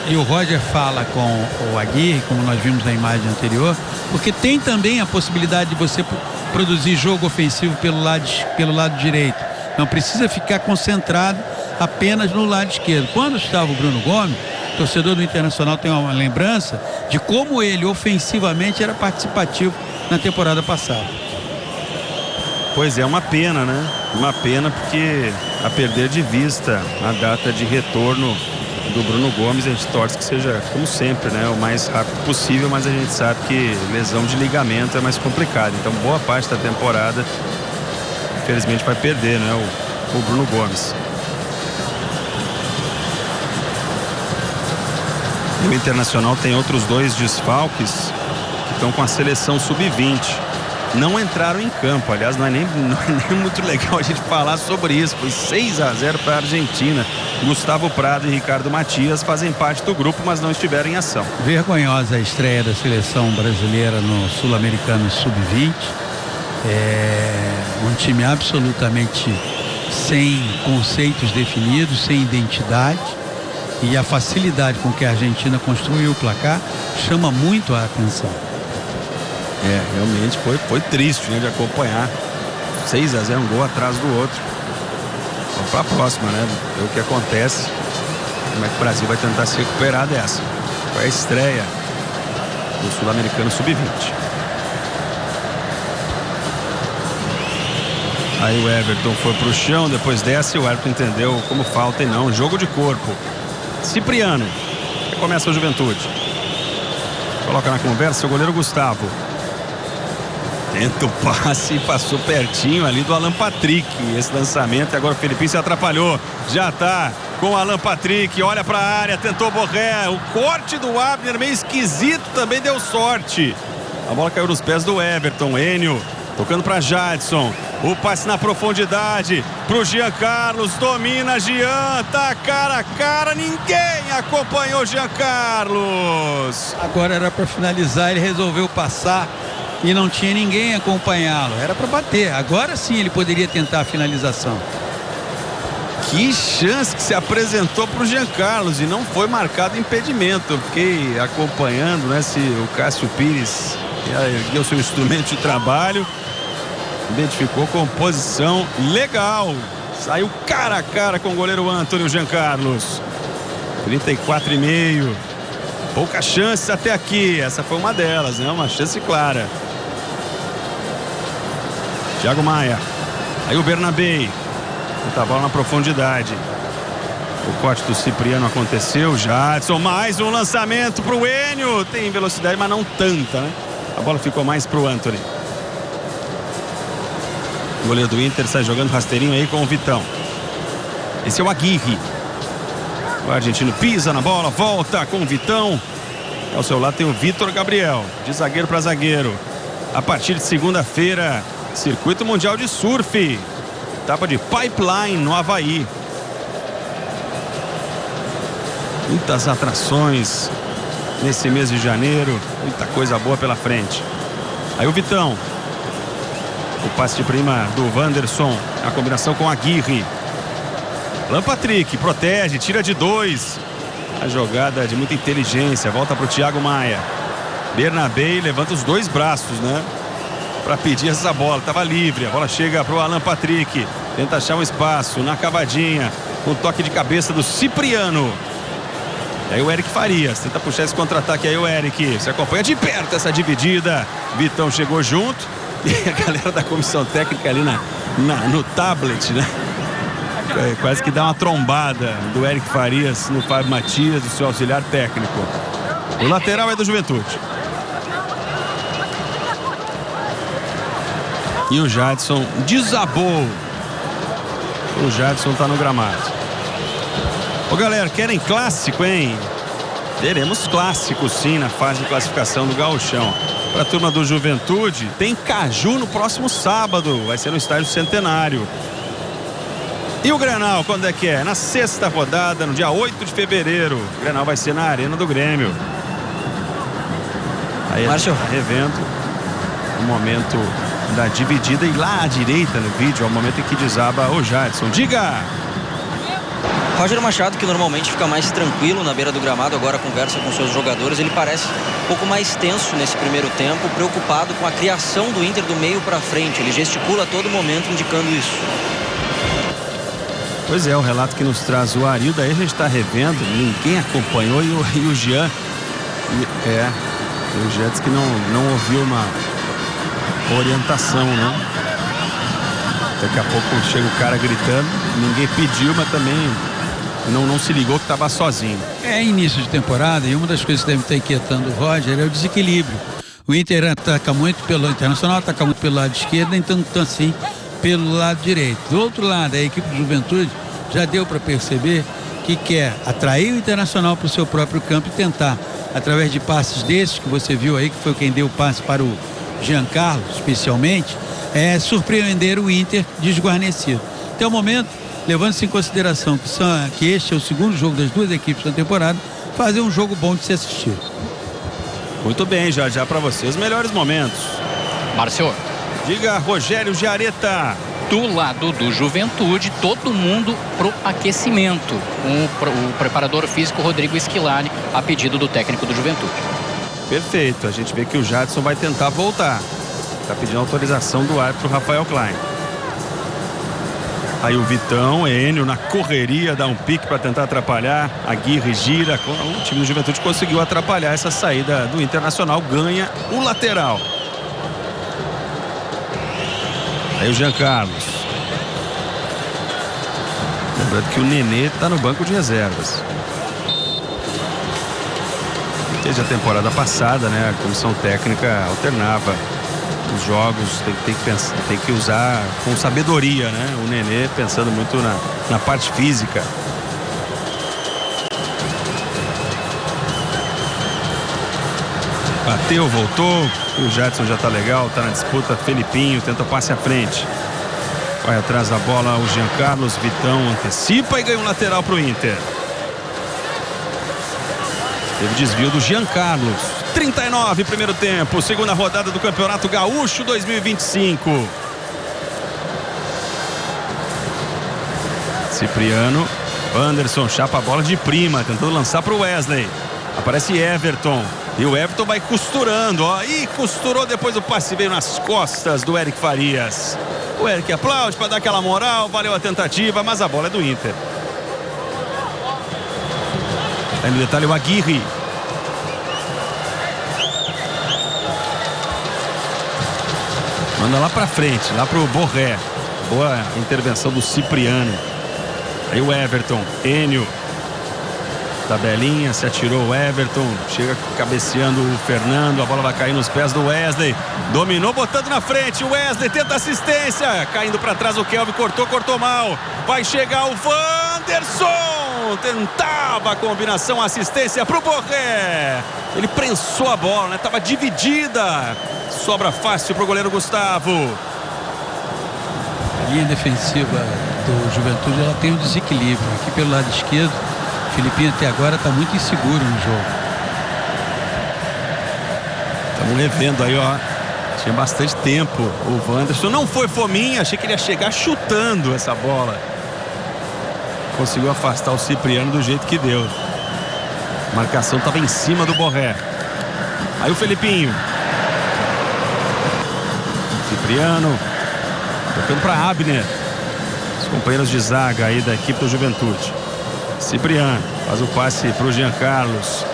E o Roger fala com o Aguirre, como nós vimos na imagem anterior, porque tem também a possibilidade de você produzir jogo ofensivo pelo lado direito. Não precisa ficar concentrado apenas no lado esquerdo. Quando estava o Bruno Gomes, o torcedor do Internacional tem uma lembrança de como ele ofensivamente era participativo na temporada passada. Pois é, uma pena, né? Uma pena, porque a perder de vista a data de retorno do Bruno Gomes, a gente torce que seja, como sempre, né, o mais rápido possível, mas a gente sabe que lesão de ligamento é mais complicado. Então boa parte da temporada infelizmente vai perder, né, o Bruno Gomes. E o Internacional tem outros dois desfalques que estão com a seleção sub-20. Não entraram em campo, aliás, não é nem muito legal a gente falar sobre isso. Foi 6-0 para a Argentina. Gustavo Prado e Ricardo Matias fazem parte do grupo, mas não estiveram em ação. Vergonhosa a estreia da seleção brasileira no Sul-Americano Sub-20. Um time absolutamente sem conceitos definidos, sem identidade, e a facilidade com que a Argentina construiu o placar chama muito a atenção. Realmente foi triste, né, de acompanhar. 6-0, um gol atrás do outro. Vamos para a próxima, né? Ver o que acontece. Como é que o Brasil vai tentar se recuperar dessa? Foi a estreia do Sul-Americano Sub-20. Aí o Everton foi pro chão, depois desce, o Everton entendeu como falta e não, jogo de corpo. Cipriano, começa a Juventude. Coloca na conversa o goleiro Gustavo. Tenta o passe e passou pertinho ali do Alan Patrick. Esse lançamento, e agora o Felipinho se atrapalhou. Já tá com o Alan Patrick, olha pra área, tentou Borré. O corte do Abner meio esquisito, também deu sorte. A bola caiu nos pés do Everton. Enio tocando para Jadson. O passe na profundidade pro Jean Carlos. Domina Jean. Tá cara a cara. Ninguém acompanhou Jean Carlos. Agora era para finalizar. Ele resolveu passar e não tinha ninguém acompanhá-lo. Era para bater. Agora sim ele poderia tentar a finalização. Que chance que se apresentou pro Jean Carlos e não foi marcado impedimento. Eu fiquei acompanhando, né, se o Cássio Pires ergueu seu instrumento de trabalho. Identificou composição legal. Saiu cara a cara com o goleiro Antônio Jean Carlos. 34,5. Poucas chances até aqui. Essa foi uma delas, né? Uma chance clara. Thiago Maia. Aí o Bernabé. Muita bola na profundidade. O corte do Cipriano aconteceu. Jadson, mais um lançamento pro Enio. Tem velocidade, mas não tanta, né? A bola ficou mais pro Antony. O goleiro do Inter sai jogando rasteirinho aí com o Vitão. Esse é o Aguirre. O argentino pisa na bola, volta com o Vitão. Ao seu lado tem o Vitor Gabriel, de zagueiro para zagueiro. A partir de segunda-feira, Circuito Mundial de Surf. Etapa de Pipeline no Havaí. Muitas atrações nesse mês de janeiro. Muita coisa boa pela frente. Aí o Vitão. O passe de prima do Wanderson. A combinação com Aguirre. Alan Patrick protege, tira de 2. A jogada de muita inteligência. Volta para o Thiago Maia. Bernabé levanta os dois braços, né? Para pedir essa bola. Estava livre. A bola chega para o Alan Patrick. Tenta achar um espaço na cavadinha. Com toque de cabeça do Cipriano. E aí o Eric Farias. Tenta puxar esse contra-ataque aí o Eric. Você acompanha de perto essa dividida. Vitão chegou junto. E a galera da comissão técnica ali no tablet, né? Quase que dá uma trombada do Eric Farias no Fábio Matias, do seu auxiliar técnico. O lateral é do Juventude. E o Jadson desabou. O Jadson tá no gramado. Ô galera, querem clássico, hein? Teremos clássico sim na fase de classificação do Gauchão. Para a turma do Juventude, tem Caju no próximo sábado. Vai ser no estádio Centenário. E o Grenal, quando é que é? Na sexta rodada, no dia 8 de fevereiro. O Grenal vai ser na Arena do Grêmio. Aí Márcio está revendo o momento da dividida. E lá à direita no vídeo, é o momento em que desaba o Jadson. Diga! Roger Machado, que normalmente fica mais tranquilo na beira do gramado, agora conversa com seus jogadores. Ele parece um pouco mais tenso nesse primeiro tempo, preocupado com a criação do Inter do meio para frente. Ele gesticula a todo momento indicando isso. Pois é, o relato que nos traz o Arildo, aí a gente está revendo, ninguém acompanhou e o Jean. O Jean disse que não ouviu uma orientação, né? Daqui a pouco chega o cara gritando, ninguém pediu, mas também não se ligou que estava sozinho. É início de temporada e uma das coisas que deve estar inquietando o Roger é o desequilíbrio. O Inter ataca muito pelo Internacional, ataca muito pelo lado esquerdo, então assim pelo lado direito. Do outro lado, a equipe de Juventude já deu para perceber que quer atrair o Internacional para o seu próprio campo e tentar, através de passes desses que você viu aí, que foi quem deu o passe para o Jean Carlos, especialmente, surpreender o Inter desguarnecido. Até o momento, levando-se em consideração que este é o segundo jogo das duas equipes da temporada, fazer um jogo bom de se assistir. Muito bem, já para vocês, melhores momentos. Márcio. Diga, Rogério Giaretta. Do lado do Juventude, todo mundo pro aquecimento. O preparador físico Rodrigo Esquilani, a pedido do técnico do Juventude. Perfeito, a gente vê que o Jadson vai tentar voltar. Está pedindo autorização do árbitro Rafael Klein. Aí o Vitão, Enio na correria, dá um pique para tentar atrapalhar. Aguirre gira. O time do Juventude conseguiu atrapalhar essa saída do Internacional. Ganha o lateral. Aí o Jean Carlos. Lembrando que o Nenê está no banco de reservas. Desde a temporada passada, né, a comissão técnica alternava os jogos, tem que usar com sabedoria, né? O Nenê pensando muito na parte física. Bateu, voltou. O Jadson já tá legal, tá na disputa. Felipinho tenta passe à frente. Vai atrás da bola o Jean Carlos. Vitão antecipa e ganha um lateral pro Inter. Teve desvio do Jean Carlos. 39 primeiro tempo, segunda rodada do Campeonato Gaúcho 2025. Cipriano, Anderson chapa a bola de prima, tentando lançar para o Wesley. Aparece Everton. E o Everton vai costurando, ó. E costurou, depois o passe veio nas costas do Eric Farias. O Eric aplaude para dar aquela moral, valeu a tentativa, mas a bola é do Inter. Aí no detalhe o Aguirre. Manda lá pra frente, lá pro Borré. Boa intervenção do Cipriano. Aí o Everton, Enio. Tabelinha, se atirou o Everton. Chega cabeceando o Fernando. A bola vai cair nos pés do Wesley. Dominou, botando na frente. O Wesley tenta assistência. Caindo pra trás o Kelvin, cortou mal. Vai chegar o Wanderson. Tentava a combinação, assistência pro Borré. Ele prensou a bola, né? Tava dividida. Sobra fácil pro goleiro Gustavo. A linha defensiva do Juventude, ela tem um desequilíbrio. Aqui pelo lado esquerdo, o Felipinho até agora está muito inseguro no jogo. Estamos revendo aí, ó. Tinha bastante tempo. O Wanderson não foi fominha. Achei que ele ia chegar chutando essa bola. Conseguiu afastar o Cipriano do jeito que deu. A marcação estava em cima do Borré. Aí o Felipinho. Cipriano. Tocando para Abner. Os companheiros de zaga aí da equipe do Juventude. Cipriano faz o passe para o Jean Carlos.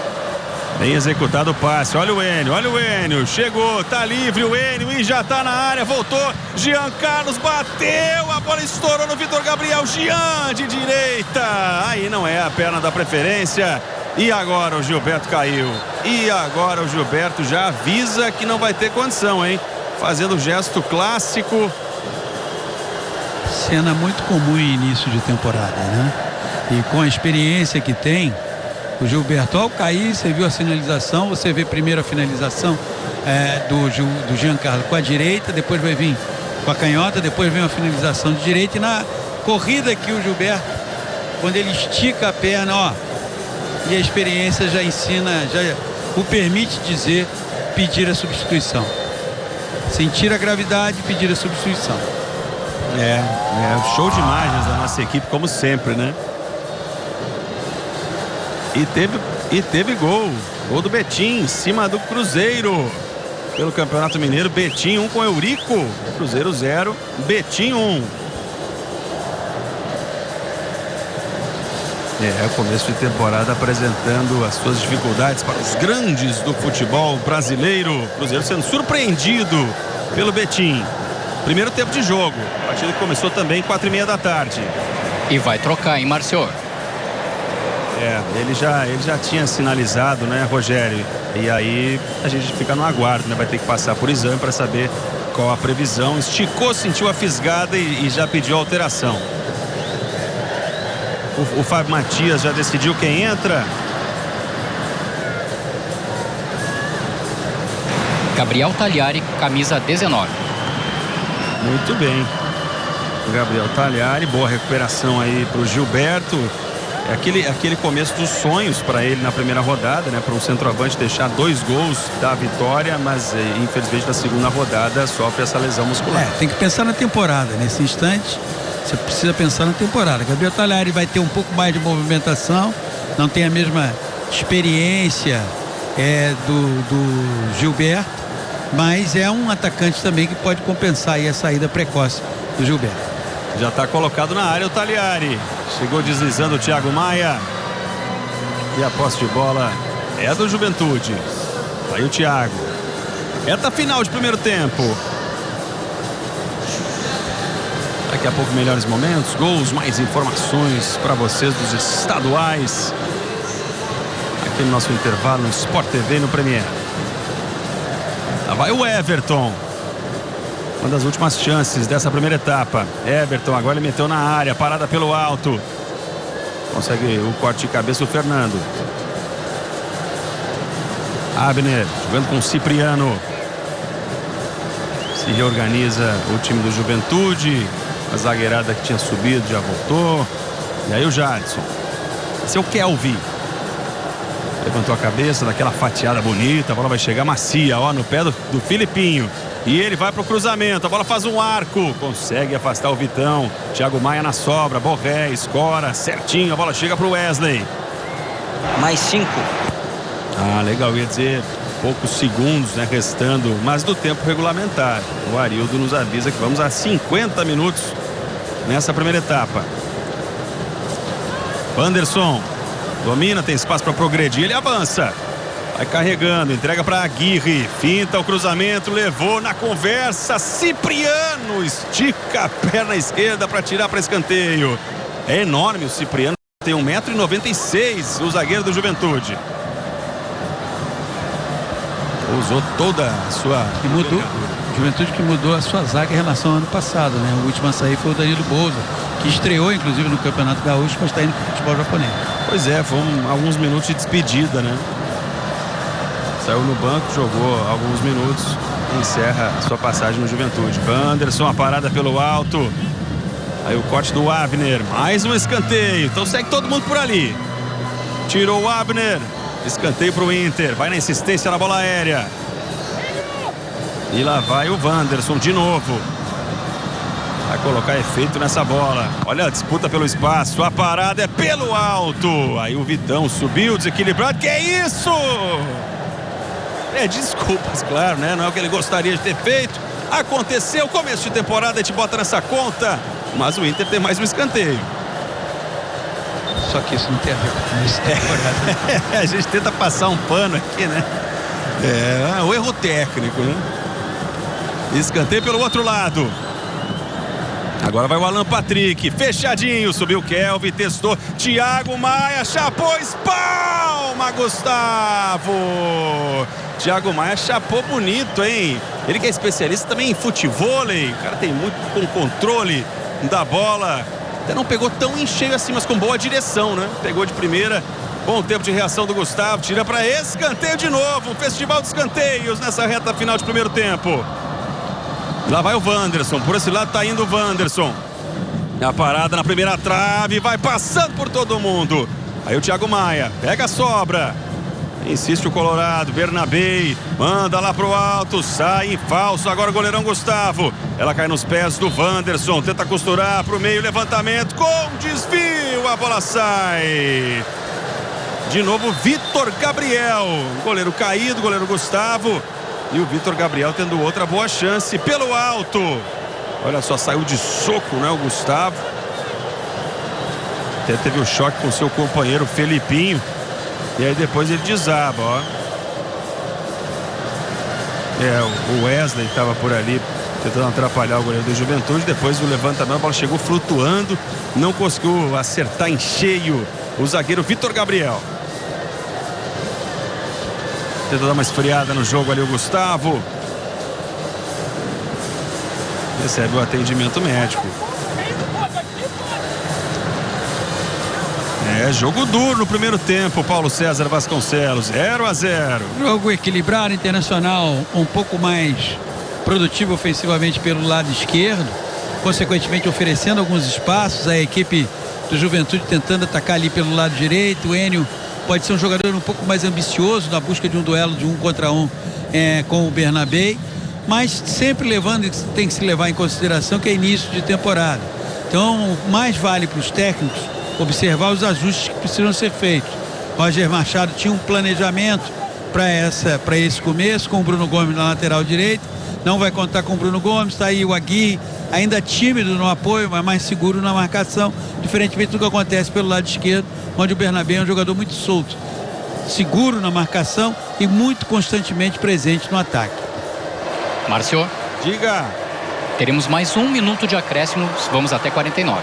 Bem executado o passe. Olha o Enio. Chegou, tá livre o Enio e já tá na área. Voltou. Jean Carlos bateu. A bola estourou no Vitor Gabriel. Jean de direita. Aí não é a perna da preferência. E agora o Gilberto caiu. E agora o Gilberto já avisa que não vai ter condição, hein? Fazendo o gesto clássico. Cena muito comum em início de temporada, né? E com a experiência que tem, o Gilberto, ao cair, você viu a sinalização, você vê primeiro a finalização do Jean Carlos com a direita, depois vai vir com a canhota, depois vem a finalização de direita, e na corrida aqui o Gilberto, quando ele estica a perna, ó, e a experiência já ensina, já o permite dizer, pedir a substituição. Sentir a gravidade, pedir a substituição. Show de imagens da nossa equipe, como sempre, né? E teve gol do Betim em cima do Cruzeiro pelo Campeonato Mineiro. Betim 1 com Eurico, Cruzeiro 0, Betim 1. É o começo de temporada apresentando as suas dificuldades para os grandes do futebol brasileiro. Cruzeiro sendo surpreendido pelo Betim. Primeiro tempo de jogo, a partida que começou também 4h30 da tarde. E vai trocar, hein, Marcio? Ele já tinha sinalizado, né, Rogério? E aí a gente fica no aguardo, né? Vai ter que passar por exame para saber qual a previsão. Esticou, sentiu a fisgada e já pediu alteração. O Fábio Matias já decidiu quem entra. Gabriel Tagliari, camisa 19. Muito bem. Gabriel Tagliari, boa recuperação aí para o Gilberto. É aquele começo dos sonhos para ele na primeira rodada, né? Para um centroavante deixar 2 gols da vitória, mas infelizmente na segunda rodada sofre essa lesão muscular. Tem que pensar na temporada. Nesse instante, você precisa pensar na temporada. Gabriel Tagliari vai ter um pouco mais de movimentação, não tem a mesma experiência do Gilberto, mas é um atacante também que pode compensar aí a saída precoce do Gilberto. Já está colocado na área o Tagliari. Chegou deslizando o Thiago Maia. E a posse de bola é do Juventude. Aí o Thiago. Reta final de primeiro tempo. Daqui a pouco, melhores momentos, gols, mais informações para vocês dos estaduais. Aqui no nosso intervalo no Sport TV no Premier. Lá vai o Everton. Uma das últimas chances dessa primeira etapa. Everton agora ele meteu na área, parada pelo alto. Consegue o corte de cabeça o Fernando. Abner jogando com o Cipriano. Se reorganiza o time do Juventude. A zagueirada que tinha subido já voltou. E aí o Jadson. Esse é o Kelvin. Levantou a cabeça, daquela fatiada bonita. A bola vai chegar macia, ó, no pé do Filipinho. E ele vai para o cruzamento. A bola faz um arco. Consegue afastar o Vitão. Thiago Maia na sobra. Borré escora certinho. A bola chega para o Wesley. Mais 5. Ah, legal. Ia dizer poucos segundos, né, restando, mas do tempo regulamentar. O Arildo nos avisa que vamos a 50 minutos nessa primeira etapa. Wanderson domina, tem espaço para progredir. Ele avança. Vai carregando, entrega para Aguirre. Finta o cruzamento, levou na conversa. Cipriano estica a perna esquerda para tirar para escanteio. É enorme o Cipriano. Tem 1,96 m, o zagueiro do Juventude. Usou toda a sua... E mudou. Juventude que mudou a sua zaga em relação ao ano passado, né? O último a sair foi o Danilo Bouza, que estreou inclusive no Campeonato Gaúcho, mas está indo para o futebol japonês. Pois é, foram alguns minutos de despedida, né? Saiu no banco, jogou alguns minutos e encerra sua passagem no Juventude. Wanderson, a parada pelo alto. Aí o corte do Abner, mais um escanteio. Então segue todo mundo por ali. Tirou o Abner. Escanteio para o Inter. Vai na insistência na bola aérea. E lá vai o Wanderson de novo. Vai colocar efeito nessa bola. Olha a disputa pelo espaço. A parada é pelo alto. Aí o Vitão subiu, desequilibrado. Que é isso? Desculpas, claro, né? Não é o que ele gostaria de ter feito. Aconteceu, começo de temporada, a gente bota nessa conta. Mas o Inter tem mais um escanteio. Só que isso não tem a ver com começo de temporada. A gente tenta passar um pano aqui, né? O erro técnico, né? Escanteio pelo outro lado. Agora vai o Alan Patrick, fechadinho, subiu o Kelvin, testou, Thiago Maia, chapou, espalma, Gustavo. Thiago Maia chapou bonito, hein? Ele que é especialista também em futevôlei, o cara tem muito com controle da bola. Até não pegou tão em cheio assim, mas com boa direção, né? Pegou de primeira, bom tempo de reação do Gustavo, tira para escanteio de novo, um festival de escanteios nessa reta final de primeiro tempo. Lá vai o Wanderson, por esse lado tá indo o Wanderson. A parada na primeira trave, vai passando por todo mundo. Aí o Thiago Maia, pega a sobra. Insiste o Colorado, Bernabei, manda lá pro alto, sai em falso, agora o goleirão Gustavo. Ela cai nos pés do Wanderson, tenta costurar pro meio, levantamento, com desvio, a bola sai. De novo Vitor Gabriel, goleiro caído, goleiro Gustavo. E o Vitor Gabriel tendo outra boa chance pelo alto. Olha só, saiu de soco, né, o Gustavo. Até teve o choque com seu companheiro Felipinho. E aí depois ele desaba, ó. O Wesley estava por ali tentando atrapalhar o goleiro do Juventude. Depois do levantamento, a bola chegou flutuando. Não conseguiu acertar em cheio o zagueiro Vitor Gabriel. Tentou dar uma esfriada no jogo ali o Gustavo. Recebe o atendimento médico. Jogo duro no primeiro tempo, Paulo César Vasconcelos, 0-0. Jogo equilibrado, Internacional um pouco mais produtivo ofensivamente pelo lado esquerdo, consequentemente oferecendo alguns espaços, a equipe do Juventude tentando atacar ali pelo lado direito. O Enio pode ser um jogador um pouco mais ambicioso na busca de um duelo de 1 contra 1 com o Bernabei, mas sempre tem que se levar em consideração que é início de temporada. Então, mais vale para os técnicos observar os ajustes que precisam ser feitos. Roger Machado tinha um planejamento para esse começo, com o Bruno Gomes na lateral direita. Não vai contar com o Bruno Gomes, está aí o Aguirre, ainda tímido no apoio, mas mais seguro na marcação, diferentemente do que acontece pelo lado esquerdo, onde o Bernabé é um jogador muito solto, seguro na marcação e muito constantemente presente no ataque. Márcio. Diga. Teremos mais 1 minuto de acréscimo, vamos até 49.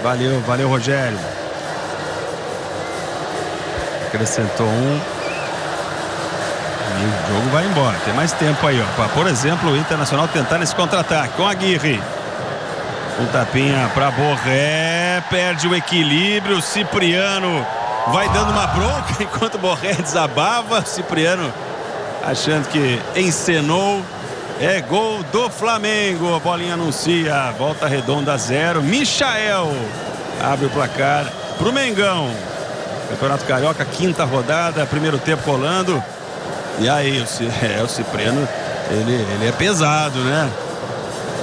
Valeu, Rogério. Acrescentou um. E o jogo vai embora. Tem mais tempo aí, ó. Pra, por exemplo, o Internacional tentar nesse contra-ataque com a Aguirre. Um tapinha para Borré. Perde o equilíbrio. O Cipriano vai dando uma bronca enquanto o Borré desabava. Cipriano achando que encenou. É gol do Flamengo. A bolinha anuncia. Volta redonda 0. Michael abre o placar pro Mengão. Campeonato Carioca, 5ª rodada. Primeiro tempo rolando. E aí, o Cipriano, ele é pesado, né?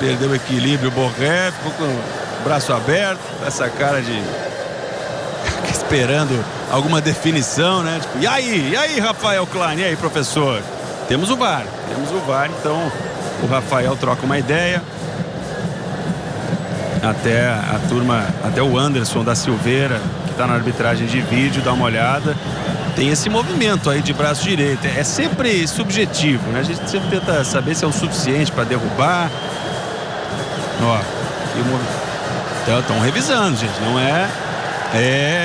Perdeu o equilíbrio, o Borré ficou com o braço aberto, essa cara de esperando alguma definição, né? Tipo, e aí, Rafael Klein, e aí, professor? Temos o VAR, então o Rafael troca uma ideia. Até o Anderson da Silveira, que está na arbitragem de vídeo, dá uma olhada. Tem esse movimento aí de braço direito. É sempre subjetivo, né? A gente sempre tenta saber se é o suficiente para derrubar. Ó, então estão revisando, gente. Não é.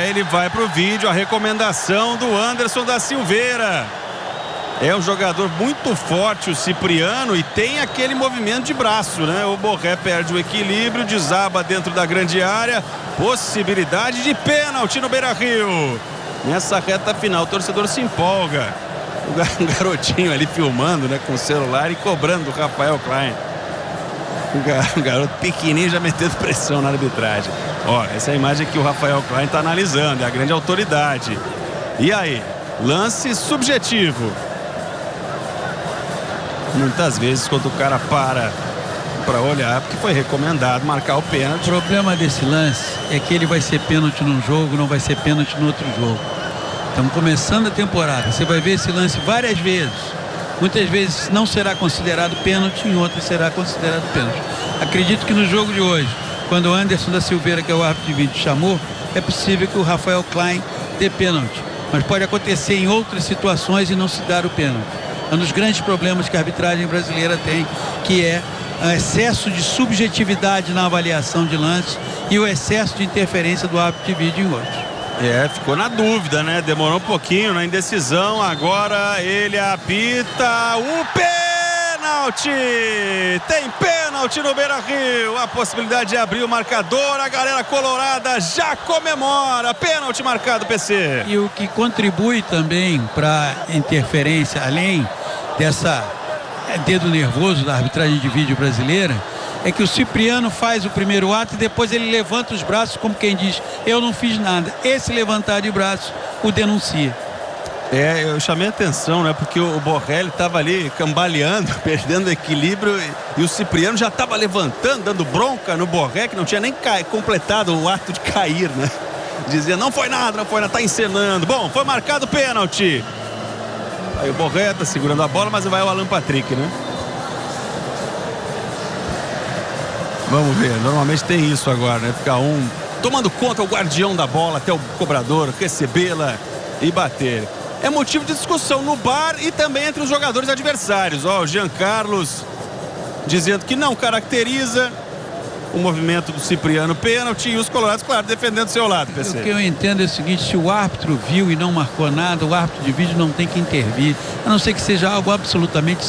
Ele vai pro vídeo. A recomendação do Anderson da Silveira. É um jogador muito forte, o Cipriano, e tem aquele movimento de braço, né? O Borré perde o equilíbrio, desaba dentro da grande área. Possibilidade de pênalti no Beira-Rio. Nessa reta final, o torcedor se empolga. O garotinho ali filmando, né, com o celular e cobrando do Rafael Klein. O garoto pequenininho já metendo pressão na arbitragem. Ó, essa é a imagem que o Rafael Klein está analisando, é a grande autoridade. E aí, lance subjetivo. Muitas vezes quando o cara para olhar, porque foi recomendado marcar o pênalti. O problema desse lance é que ele vai ser pênalti num jogo, não vai ser pênalti no outro jogo. Estamos começando a temporada, você vai ver esse lance várias vezes. Muitas vezes não será considerado pênalti, em outras será considerado pênalti. Acredito que no jogo de hoje, quando o Anderson da Silveira, que é o árbitro de vídeo, chamou, é possível que o Rafael Klein dê pênalti. Mas pode acontecer em outras situações e não se dar o pênalti. É um dos grandes problemas que a arbitragem brasileira tem, que é o excesso de subjetividade na avaliação de lances e o excesso de interferência do árbitro de vídeo em outros. Ficou na dúvida, né? Demorou um pouquinho na indecisão. Agora ele apita o pênalti. Tem pênalti no Beira-Rio. A possibilidade de abrir o marcador. A galera colorada já comemora. Pênalti marcado, PC. E o que contribui também para interferência, além dessa dedo nervoso da arbitragem de vídeo brasileira, é que o Cipriano faz o primeiro ato e depois ele levanta os braços como quem diz, eu não fiz nada. Esse levantar de braço o denuncia. Eu chamei a atenção, né? Porque o Borré estava ali cambaleando, perdendo equilíbrio, e o Cipriano já estava levantando, dando bronca no Borré, que não tinha nem completado o ato de cair, né? Dizia, não foi nada, tá encenando. Bom, foi marcado pênalti. Aí o Borré tá segurando a bola, mas vai o Alan Patrick, né? Vamos ver, normalmente tem isso agora, né? Ficar um tomando conta, o guardião da bola até o cobrador recebê-la e bater. É motivo de discussão no bar e também entre os jogadores adversários. Ó, o Jean Carlos dizendo que não caracteriza o movimento do Cipriano pênalti e os colorados, claro, defendendo o seu lado, PC. O que eu entendo é o seguinte, se o árbitro viu e não marcou nada, o árbitro de vídeo não tem que intervir, a não ser que seja algo absolutamente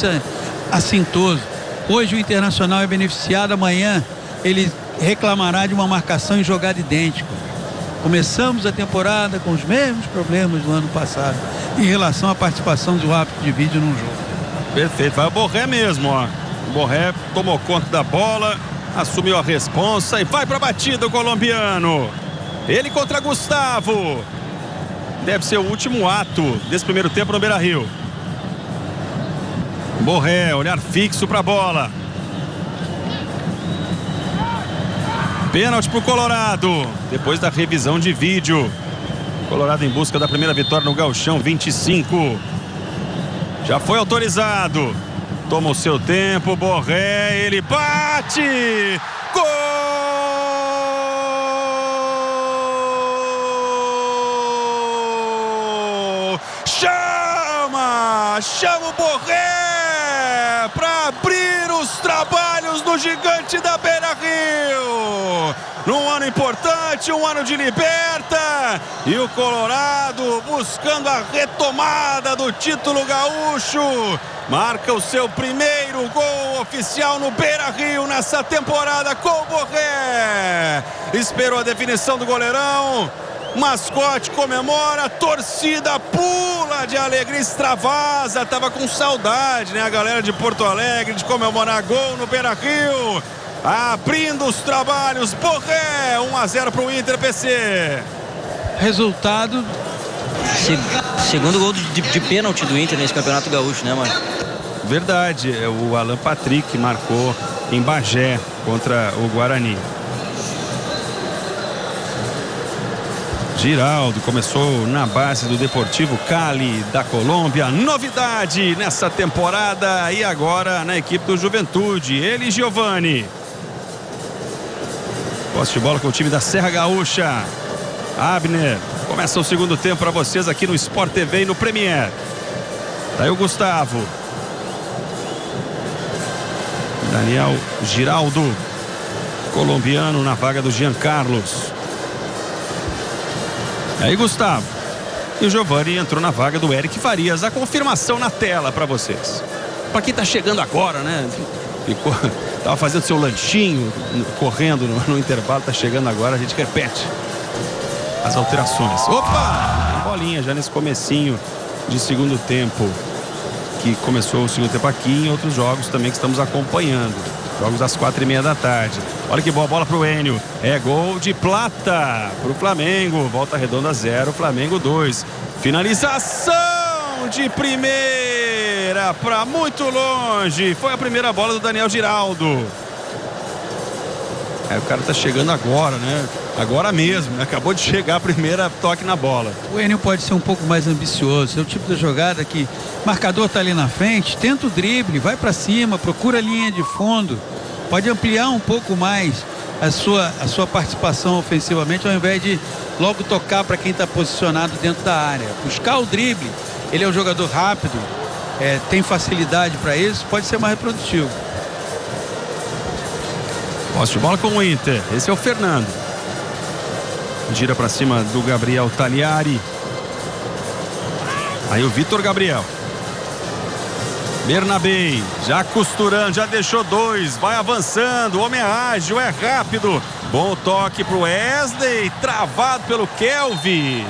assintoso. Hoje o Internacional é beneficiado, amanhã ele reclamará de uma marcação em jogada idêntica. Começamos a temporada com os mesmos problemas do ano passado em relação à participação do árbitro de vídeo num jogo. Perfeito, vai o Borré mesmo, ó. O Borré tomou conta da bola, assumiu a responsa e vai para a batida o colombiano. Ele contra Gustavo. Deve ser o último ato desse primeiro tempo no Beira-Rio. Borré, olhar fixo para a bola. Pênalti para o Colorado. Depois da revisão de vídeo. Colorado em busca da primeira vitória no Gauchão, 25. Já foi autorizado. Toma o seu tempo, Borré, ele bate! Gol! Chama o Borré para abrir Primeiros trabalhos do gigante da Beira-Rio. Num ano importante, um ano de liberta. E o Colorado buscando a retomada do título gaúcho. Marca o seu primeiro gol oficial no Beira-Rio nessa temporada com o Borré. Esperou a definição do goleirão. Mascote comemora, torcida pula de alegria, extravasa. Tava com saudade, né? A galera de Porto Alegre de comemorar gol no Beira-Rio. Abrindo os trabalhos, Borré, 1-0 para o Inter PC. Resultado. Segundo gol de pênalti do Inter nesse Campeonato Gaúcho, né, mano? Verdade, o Alan Patrick marcou em Bagé contra o Guarani. Giraldo começou na base do Deportivo Cali da Colômbia. Novidade nessa temporada e agora na equipe do Juventude. Ele e Giovani. Posse de bola com o time da Serra Gaúcha. Abner. Começa o segundo tempo para vocês aqui no Sport TV e no Premier. Tá aí o Gustavo. Daniel Giraldo, colombiano, na vaga do Jean Carlos. Aí Gustavo. E o Giovani entrou na vaga do Eric Farias. A confirmação na tela para vocês. Para quem tá chegando agora, né? Tava fazendo seu lanchinho, correndo no intervalo, tá chegando agora, a gente repete as alterações. Opa! Bolinha já nesse comecinho de segundo tempo, que começou o segundo tempo aqui em outros jogos também que estamos acompanhando. Jogos às 4h30 da tarde. Olha que boa bola pro Enio. É gol de plata pro Flamengo. Volta Redonda 0, Flamengo 2. Finalização de primeira para muito longe. Foi a primeira bola do Daniel Giraldo. O cara tá chegando agora, né? Agora mesmo, né? Acabou de chegar a primeira toque na bola. O Enio pode ser um pouco mais ambicioso. É o tipo da jogada que o marcador tá ali na frente, tenta o drible, vai para cima, procura a linha de fundo. Pode ampliar um pouco mais a sua participação ofensivamente, ao invés de logo tocar para quem está posicionado dentro da área. Buscar o drible, ele é um jogador rápido, tem facilidade para isso, pode ser mais produtivo. Posse de bola com o Inter. Esse é o Fernando. Gira para cima do Gabriel Tagliari. Aí o Vitor Gabriel. Bernabei já costurando, já deixou 2, vai avançando, o homem é ágil, é rápido. Bom toque pro Wesley, travado pelo Kelvin.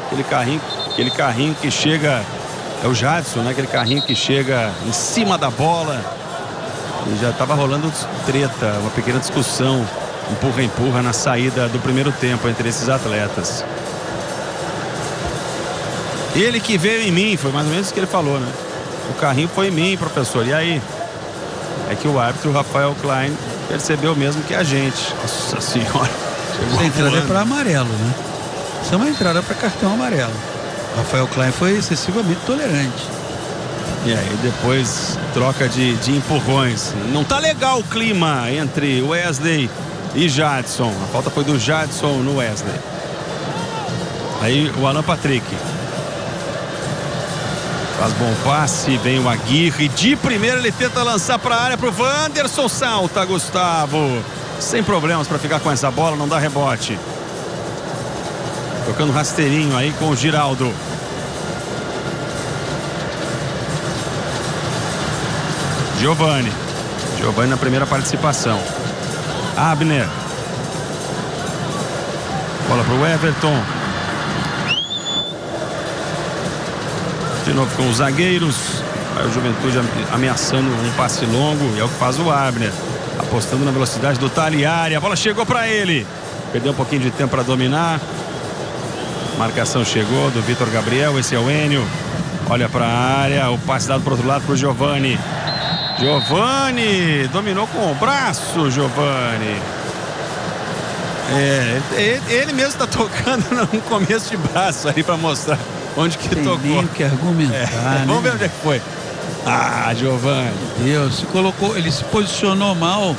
Aquele carrinho que chega, é o Jadson, né? Aquele carrinho que chega em cima da bola. E já estava rolando treta, uma pequena discussão, empurra-empurra na saída do primeiro tempo entre esses atletas. Ele que veio em mim, foi mais ou menos o que ele falou, né? O carrinho foi em mim, professor. E aí? É que o árbitro, Rafael Klein, percebeu mesmo que a gente. Nossa senhora. Essa entrada é para amarelo, né? Essa é uma entrada para cartão amarelo. Rafael Klein foi excessivamente tolerante. E aí depois troca de empurrões. Não tá legal o clima entre Wesley e Jadson. A falta foi do Jadson no Wesley. Aí o Alan Patrick. Faz bom passe, vem o Aguirre. De primeira ele tenta lançar para a área pro Wanderson. Salta Gustavo. Sem problemas para ficar com essa bola, não dá rebote. Tocando rasteirinho aí com o Giraldo. Giovani na primeira participação. Abner. Bola para o Everton. De novo com os zagueiros. Aí o Juventude ameaçando um passe longo. E é o que faz o Abner. Apostando na velocidade do Tagliari. A bola chegou para ele. Perdeu um pouquinho de tempo para dominar. Marcação chegou do Vitor Gabriel. Esse é o Enio. Olha para a área. O passe dado para o outro lado para o Giovani. Giovani dominou com o braço, Giovani. Ele mesmo está tocando no começo de braço ali para mostrar onde que tocou. Tem nem o que argumentar, Vamos ver onde é que foi. Giovani. Deus, ele se posicionou mal.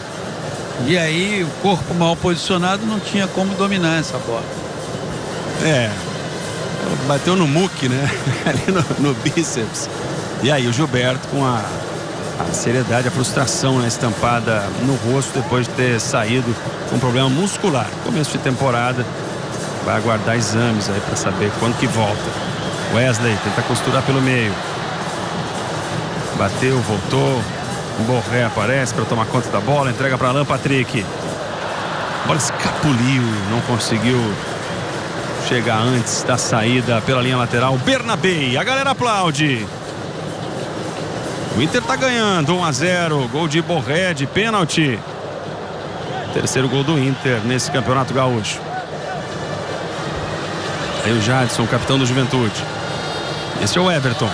E aí o corpo mal posicionado não tinha como dominar essa bola. Bateu no muque, né? Ali no bíceps. E aí o Gilberto com a A seriedade, a frustração, né, estampada no rosto depois de ter saído com um problema muscular. Começo de temporada, vai aguardar exames aí para saber quando que volta. Wesley tenta costurar pelo meio. Bateu, voltou. O Borré aparece para tomar conta da bola, entrega para Alan Patrick. A bola escapuliu, não conseguiu chegar antes da saída pela linha lateral. Bernabé, a galera aplaude. O Inter tá ganhando 1-0, gol de Borré de pênalti. Terceiro gol do Inter nesse Campeonato Gaúcho. Aí o Jadson, capitão do Juventude. Esse é o Everton.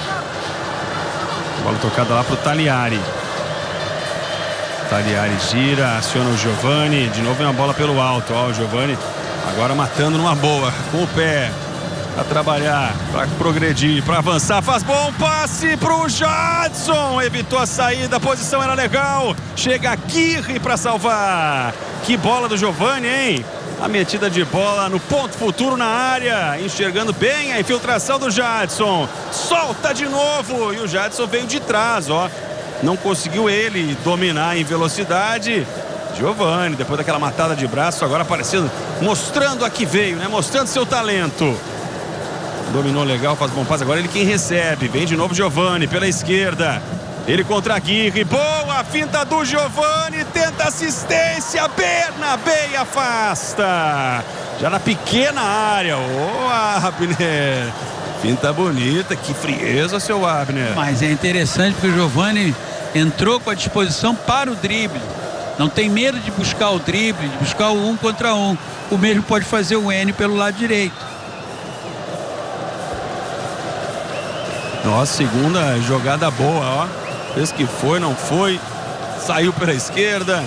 Bola tocada lá pro Taliari. Taliari gira, aciona o Giovani. De novo vem a bola pelo alto. Ó, o Giovani agora matando numa boa, com o pé. Para trabalhar, para progredir, para avançar. Faz bom passe pro Jadson. Evitou a saída, a posição era legal. Chega Aguirre para salvar. Que bola do Giovani, hein? A metida de bola no ponto futuro na área. Enxergando bem a infiltração do Jadson. Solta de novo. E o Jadson veio de trás, ó. Não conseguiu ele dominar em velocidade. Giovani, depois daquela matada de braço, agora aparecendo, mostrando a que veio, né? Mostrando seu talento. Dominou legal, faz bom passe. Agora ele quem recebe. Vem de novo Giovani pela esquerda. Ele contra Aguirre. Boa finta do Giovani. Tenta assistência. Bernabé afasta. Já na pequena área. Ô, Abner. Finta bonita. Que frieza, seu Abner. Mas é interessante porque o Giovani entrou com a disposição para o drible. Não tem medo de buscar o drible, de buscar o 1 contra 1. O mesmo pode fazer o Enio pelo lado direito. Nossa, segunda jogada boa, ó. Fez que foi, não foi. Saiu pela esquerda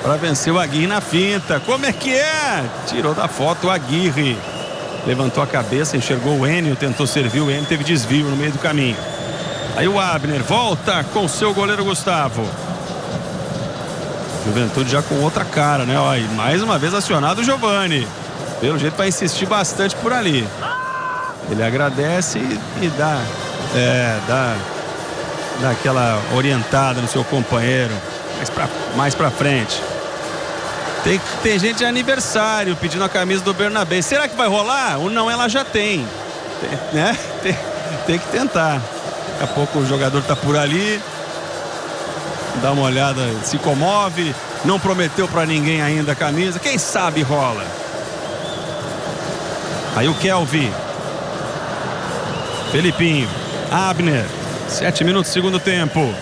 para vencer o Aguirre na finta. Como é que é? Tirou da foto o Aguirre. Levantou a cabeça, enxergou o Enio, tentou servir o Enio, teve desvio no meio do caminho. Aí o Abner volta com seu goleiro Gustavo. Juventude já com outra cara, né? Ó, e mais uma vez acionado o Giovani. Pelo jeito vai insistir bastante por ali. Ele agradece e dá aquela orientada no seu companheiro. Mais pra frente. Tem gente de aniversário pedindo a camisa do Bernabé. Será que vai rolar? Ou não, ela já tem. Né? Tem que tentar. Daqui a pouco o jogador tá por ali. Dá uma olhada, se comove. Não prometeu pra ninguém ainda a camisa. Quem sabe rola. Aí o Kelvin. Felipinho. Abner. 7 minutos, segundo tempo.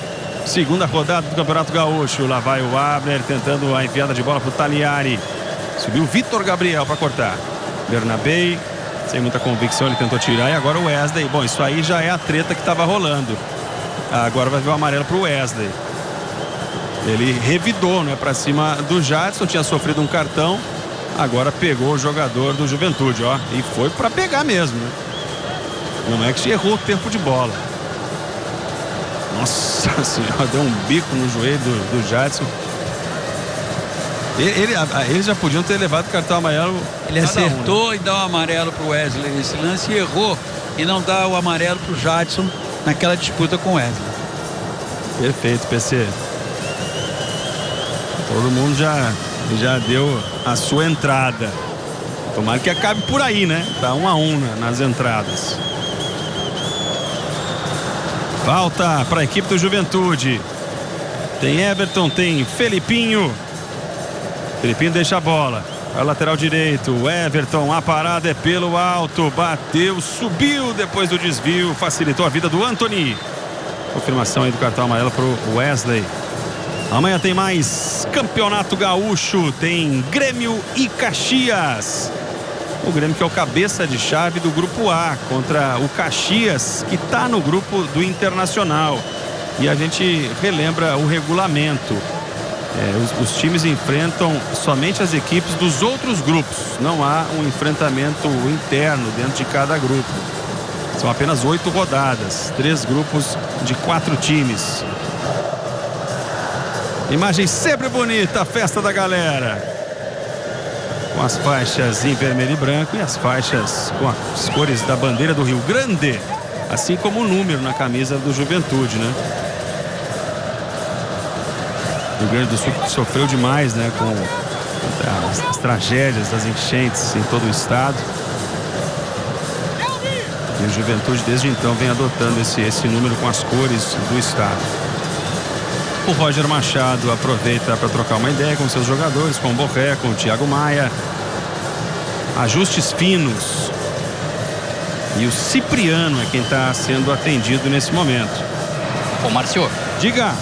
Segunda rodada do Campeonato Gaúcho. Lá vai o Abner tentando a enfiada de bola pro Taliari. Subiu o Vitor Gabriel para cortar. Bernabé, sem muita convicção, ele tentou tirar. E agora o Wesley. Bom, isso aí já é a treta que estava rolando. Agora vai ver o amarelo pro Wesley. Ele revidou, né, para cima do Jadson. Tinha sofrido um cartão. Agora pegou o jogador do Juventude, ó. E foi para pegar mesmo, né? Não é que errou o tempo de bola. Nossa senhora, deu um bico no joelho do Jadson. Eles já podiam ter levado o cartão amarelo. Ele acertou e dá o amarelo pro Wesley nesse lance e errou e não dá o amarelo pro Jadson naquela disputa com o Wesley. Perfeito, PC. Todo mundo já deu a sua entrada. Tomara que acabe por aí, né? Tá 1-1 nas entradas. Falta para a equipe do Juventude. Tem Everton, tem Felipinho. Felipinho deixa a bola. Vai o lateral direito. O Everton, a parada é pelo alto. Bateu, subiu depois do desvio. Facilitou a vida do Antony. Confirmação aí do cartão amarelo para o Wesley. Amanhã tem mais Campeonato Gaúcho. Tem Grêmio e Caxias. O Grêmio que é o cabeça de chave do grupo A contra o Caxias, que está no grupo do Internacional. E a gente relembra o regulamento. Os times enfrentam somente as equipes dos outros grupos. Não há um enfrentamento interno dentro de cada grupo. São apenas 8 rodadas. 3 grupos de 4 times. Imagem sempre bonita, a festa da galera. Com as faixas em vermelho e branco e as faixas com as cores da bandeira do Rio Grande, assim como o número na camisa do Juventude, né? Rio Grande do Sul sofreu demais, né, com as tragédias das enchentes em todo o estado. E o Juventude desde então vem adotando esse número com as cores do estado. O Roger Machado aproveita para trocar uma ideia com seus jogadores, com o Borré, com o Thiago Maia. Ajustes finos. E o Cipriano é quem está sendo atendido nesse momento. Ô, Márcio, diga.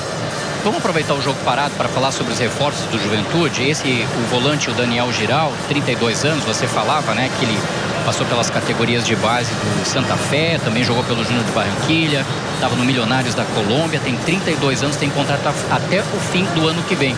Vamos aproveitar o jogo parado para falar sobre os reforços do Juventude. O volante, o Daniel Giral, 32 anos, você falava, né, que ele passou pelas categorias de base do Santa Fé, também jogou pelo Júnior de Barranquilha, estava no Milionários da Colômbia, tem 32 anos, tem contrato até o fim do ano que vem.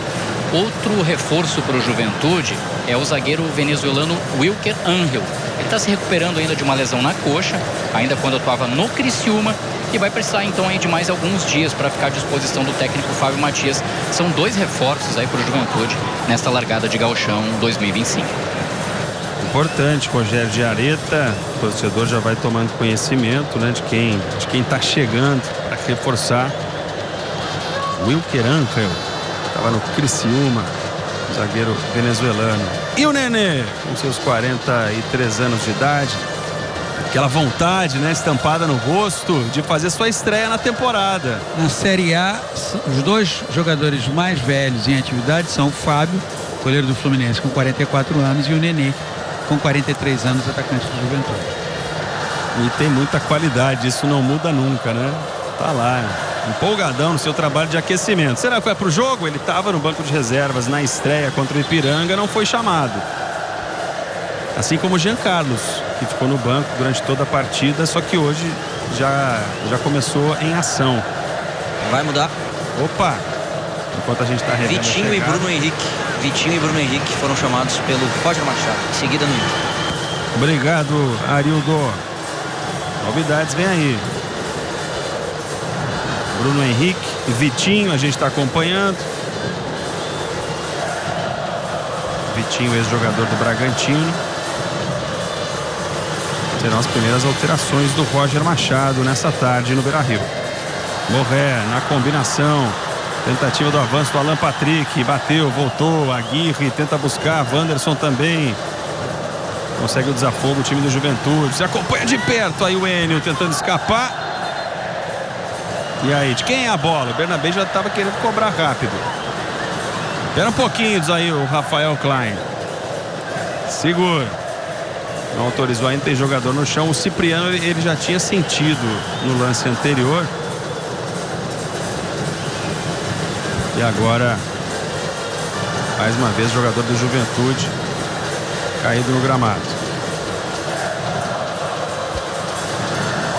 Outro reforço para o Juventude é o zagueiro venezuelano Wilker Ángel. Ele está se recuperando ainda de uma lesão na coxa, ainda quando atuava no Criciúma, e vai precisar então aí de mais alguns dias para ficar à disposição do técnico Fábio Matias. São 2 reforços aí para o Juventude nesta largada de Gauchão 2025. Importante, Rogério de Areta. O torcedor já vai tomando conhecimento, né, de quem está chegando para reforçar. Wilker Ángel estava no Criciúma, zagueiro venezuelano. E o Nenê, com seus 43 anos de idade, aquela vontade, né, estampada no rosto de fazer sua estreia na temporada. Na Série A, os 2 jogadores mais velhos em atividade são o Fábio, goleiro do Fluminense, com 44 anos, e o Nenê, com 43 anos, atacante do Juventude. E tem muita qualidade, isso não muda nunca, né? Tá lá, empolgadão no seu trabalho de aquecimento. Será que vai pro jogo? Ele estava no banco de reservas na estreia contra o Ipiranga, não foi chamado. Assim como o Jean Carlos, que ficou no banco durante toda a partida, só que hoje já começou em ação. Vai mudar. Opa! Enquanto a gente está revendo Vitinho e Bruno Henrique foram chamados pelo Roger Machado, em seguida no Inter. Obrigado, Arildo. Novidades vem aí. Bruno Henrique e Vitinho a gente está acompanhando. Vitinho, ex-jogador do Bragantino. Serão as primeiras alterações do Roger Machado nessa tarde no Beira-Rio. Borré na combinação. Tentativa do avanço do Alan Patrick. Bateu, voltou. Aguirre tenta buscar. Wanderson também. Consegue o desafogo o time do Juventude. Se acompanha de perto aí o Enio tentando escapar. E aí, de quem é a bola? O Bernabé já estava querendo cobrar rápido. Espera um pouquinho aí o Rafael Klein. Segura. Não autorizou ainda, tem jogador no chão. O Cipriano ele já tinha sentido no lance anterior. E agora, mais uma vez, jogador do Juventude caído no gramado.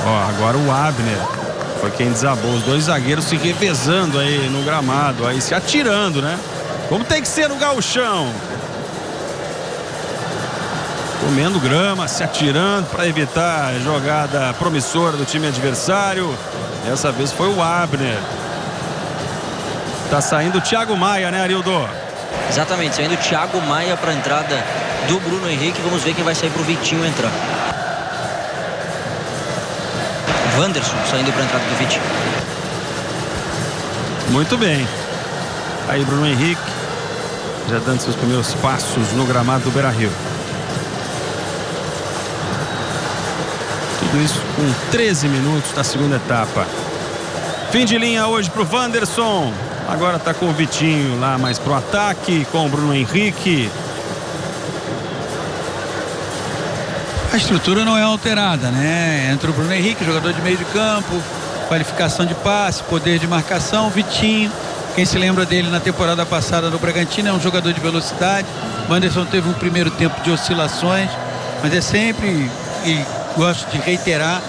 Ó, agora o Abner foi quem desabou. Os 2 zagueiros se revezando aí no gramado, aí se atirando, né? Como tem que ser no gauchão. Comendo grama, se atirando para evitar a jogada promissora do time adversário. Dessa vez foi o Abner. Tá saindo o Thiago Maia, né, Arildo? Exatamente, saindo o Thiago Maia para a entrada do Bruno Henrique. Vamos ver quem vai sair para o Vitinho entrar. Wanderson saindo para a entrada do Vitinho. Muito bem. Aí Bruno Henrique já dando seus primeiros passos no gramado do Beira-Rio. Tudo isso com 13 minutos da segunda etapa. Fim de linha hoje para o Wanderson. Agora está com o Vitinho lá mais pro ataque, com o Bruno Henrique. A estrutura não é alterada, né? Entra o Bruno Henrique, jogador de meio de campo, qualificação de passe, poder de marcação. Vitinho, quem se lembra dele na temporada passada no Bragantino, é um jogador de velocidade. O Wanderson teve um primeiro tempo de oscilações, mas é sempre, e gosto de reiterar,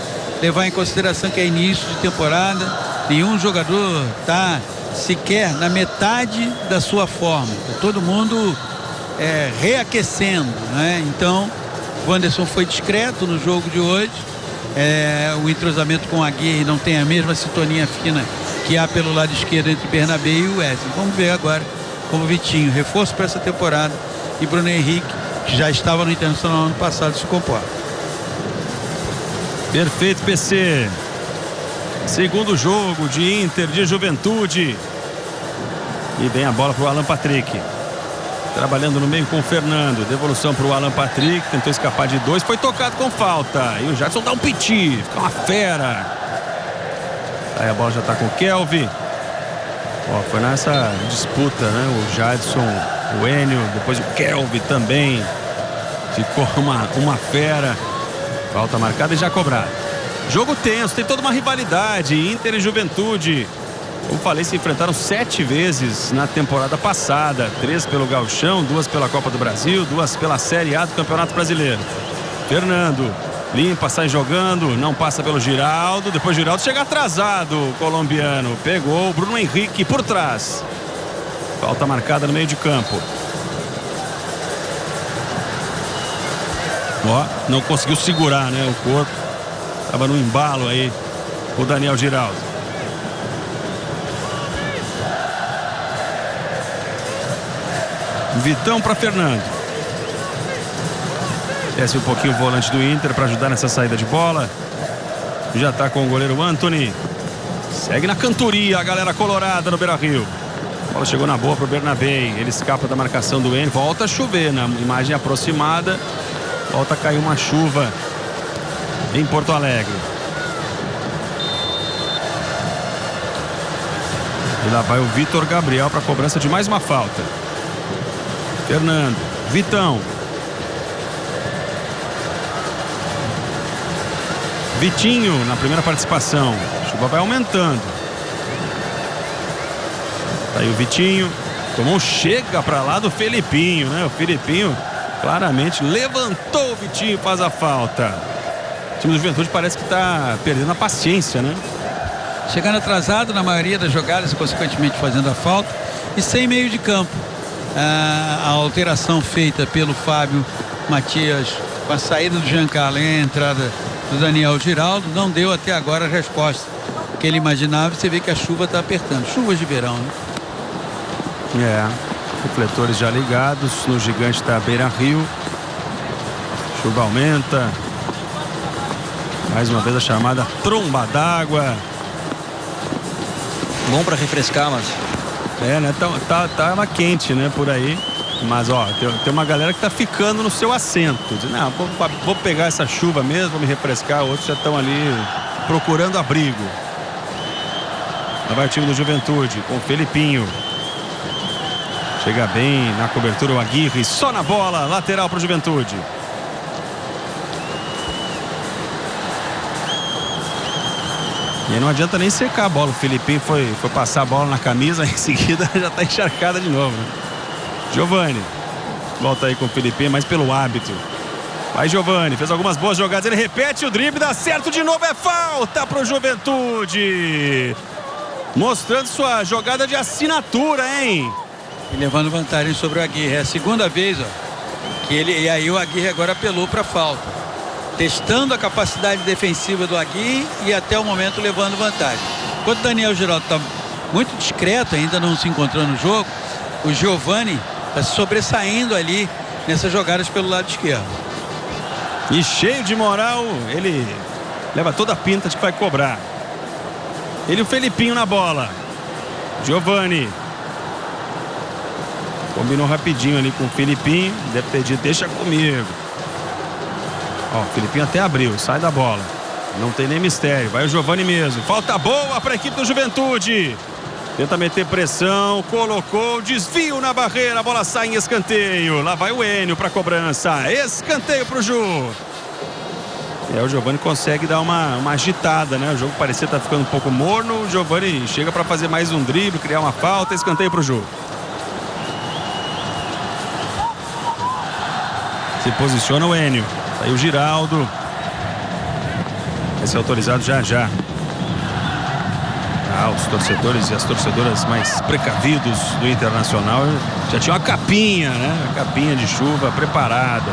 levar em consideração que é início de temporada, nenhum jogador está sequer na metade da sua forma, todo mundo reaquecendo, né? Então o Wanderson foi discreto no jogo de hoje. O entrosamento com a Aguirre não tem a mesma sintonia fina que há pelo lado esquerdo entre Bernabé e o Wesley. Vamos ver agora como Vitinho, reforço para essa temporada, e Bruno Henrique, que já estava no Internacional ano passado, se comporta. Perfeito, PC. Segundo jogo de Inter de Juventude. E vem a bola para o Alan Patrick. Trabalhando no meio com o Fernando. Devolução para o Alan Patrick. Tentou escapar de 2. Foi tocado com falta. E o Jadson dá um piti. Fica uma fera. Aí a bola já está com o Kelvin. Foi nessa disputa, né? O Jadson, o Enio, depois o Kelvin também. Ficou uma fera. Falta marcada e já cobrada. Jogo tenso, tem toda uma rivalidade. Inter e Juventude. Como falei, se enfrentaram 7 vezes na temporada passada. 3 pelo Gauchão, 2 pela Copa do Brasil, 2 pela Série A do Campeonato Brasileiro. Fernando limpa, sai jogando, não passa pelo Giraldo. Depois Giraldo chega atrasado, o colombiano. Pegou o Bruno Henrique por trás. Falta marcada no meio de campo. Não conseguiu segurar, né, o corpo. Estava no embalo aí o Daniel Giraldo. Vitão para Fernando. Desce um pouquinho o volante do Inter para ajudar nessa saída de bola. Já está com o goleiro Antony. Segue na cantoria a galera colorada no Beira-Rio. A bola chegou na boa para o Bernabé. Ele escapa da marcação do Enio. Volta a chover na imagem aproximada. Volta a cair uma chuva em Porto Alegre. E lá vai o Vitor Gabriel para a cobrança de mais uma falta. Fernando, Vitão. Vitinho na primeira participação. A chuva vai aumentando. Tá aí o Vitinho. Tomou um chega para lá do Felipinho, né? O Felipinho claramente levantou o Vitinho, faz a falta. O time do Juventude parece que está perdendo a paciência, né? Chegando atrasado na maioria das jogadas e consequentemente fazendo a falta. E sem meio de campo. A alteração feita pelo Fábio Matias com a saída do Giancarlo e a entrada do Daniel Giraldo não deu até agora a resposta que ele imaginava. Você vê que a chuva está apertando. Chuvas de verão, né? Refletores já ligados no gigante da Beira-Rio. Chuva aumenta. Mais uma vez a chamada tromba d'água. Bom para refrescar, mas né? Tava quente, né? Por aí. Mas, tem uma galera que tá ficando no seu assento. Diz, não, vou pegar essa chuva mesmo, vou me refrescar. Outros já estão ali procurando abrigo. Lá vai o time do Juventude com o Felipinho. Chega bem na cobertura o Aguirre. Só na bola. Lateral para o Juventude. E aí não adianta nem secar a bola. O Felipinho foi passar a bola na camisa. Em seguida já está encharcada de novo, né? Giovani. Volta aí com o Felipinho, mas pelo hábito. Vai Giovani. Fez algumas boas jogadas. Ele repete o drible. Dá certo de novo. É falta para o Juventude. Mostrando sua jogada de assinatura, hein? E levando vantagem sobre o Aguirre. É a segunda vez, que ele. E aí o Aguirre agora apelou para falta. Testando a capacidade defensiva do Aguirre e até o momento levando vantagem. Enquanto o Daniel Giraldo está muito discreto, ainda não se encontrou no jogo, o Giovani está se sobressaindo ali nessas jogadas pelo lado esquerdo. E cheio de moral, ele leva toda a pinta de que vai cobrar. Ele e o Felipinho na bola. Giovani. Combinou rapidinho ali com o Felipinho. Deve ter dito, deixa comigo. O Felipinho até abriu, sai da bola. Não tem nem mistério, vai o Giovani mesmo. Falta boa para a equipe do Juventude. Tenta meter pressão, colocou, desvio na barreira, a bola sai em escanteio. Lá vai o Enio para a cobrança. Escanteio para o Ju. E aí o Giovani consegue dar uma agitada, né? O jogo parecia estar ficando um pouco morno. O Giovani chega para fazer mais um drible, criar uma falta. Escanteio para o Ju. Se posiciona o Enio. Aí o Giraldo. Vai ser autorizado já. Os torcedores e as torcedoras mais precavidos do Internacional já tinham a capinha, né? A capinha de chuva preparada.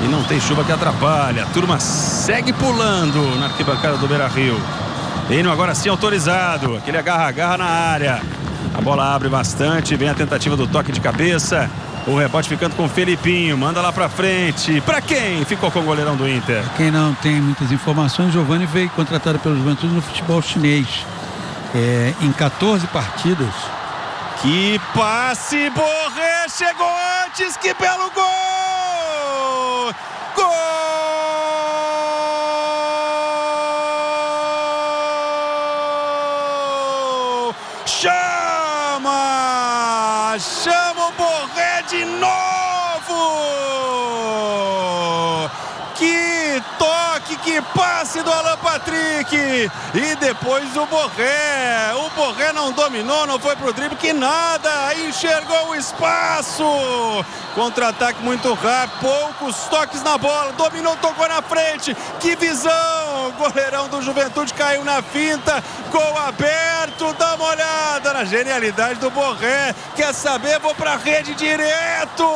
E não tem chuva que atrapalha. A turma segue pulando na arquibancada do Beira-Rio. Enio agora sim autorizado. Aquele agarra na área. A bola abre bastante. Vem a tentativa do toque de cabeça. O rebote ficando com o Felipinho. Manda lá pra frente. Pra quem? Ficou com o goleirão do Inter. Quem não tem muitas informações, Giovani veio contratado pelo Juventude no futebol chinês. em 14 partidas. Que passe, Borré chegou antes, que belo gol! Gol! Chama o Borré de novo! Que toque, que passe do Alan Patrick! E depois o Borré não dominou, não foi pro drible, que nada, enxergou o espaço. Contra-ataque muito rápido, poucos toques na bola, dominou, tocou na frente, que visão! Goleirão do Juventude caiu na finta, gol aberto, dá uma olhada na genialidade do Borré. Quer saber? Vou pra rede direto,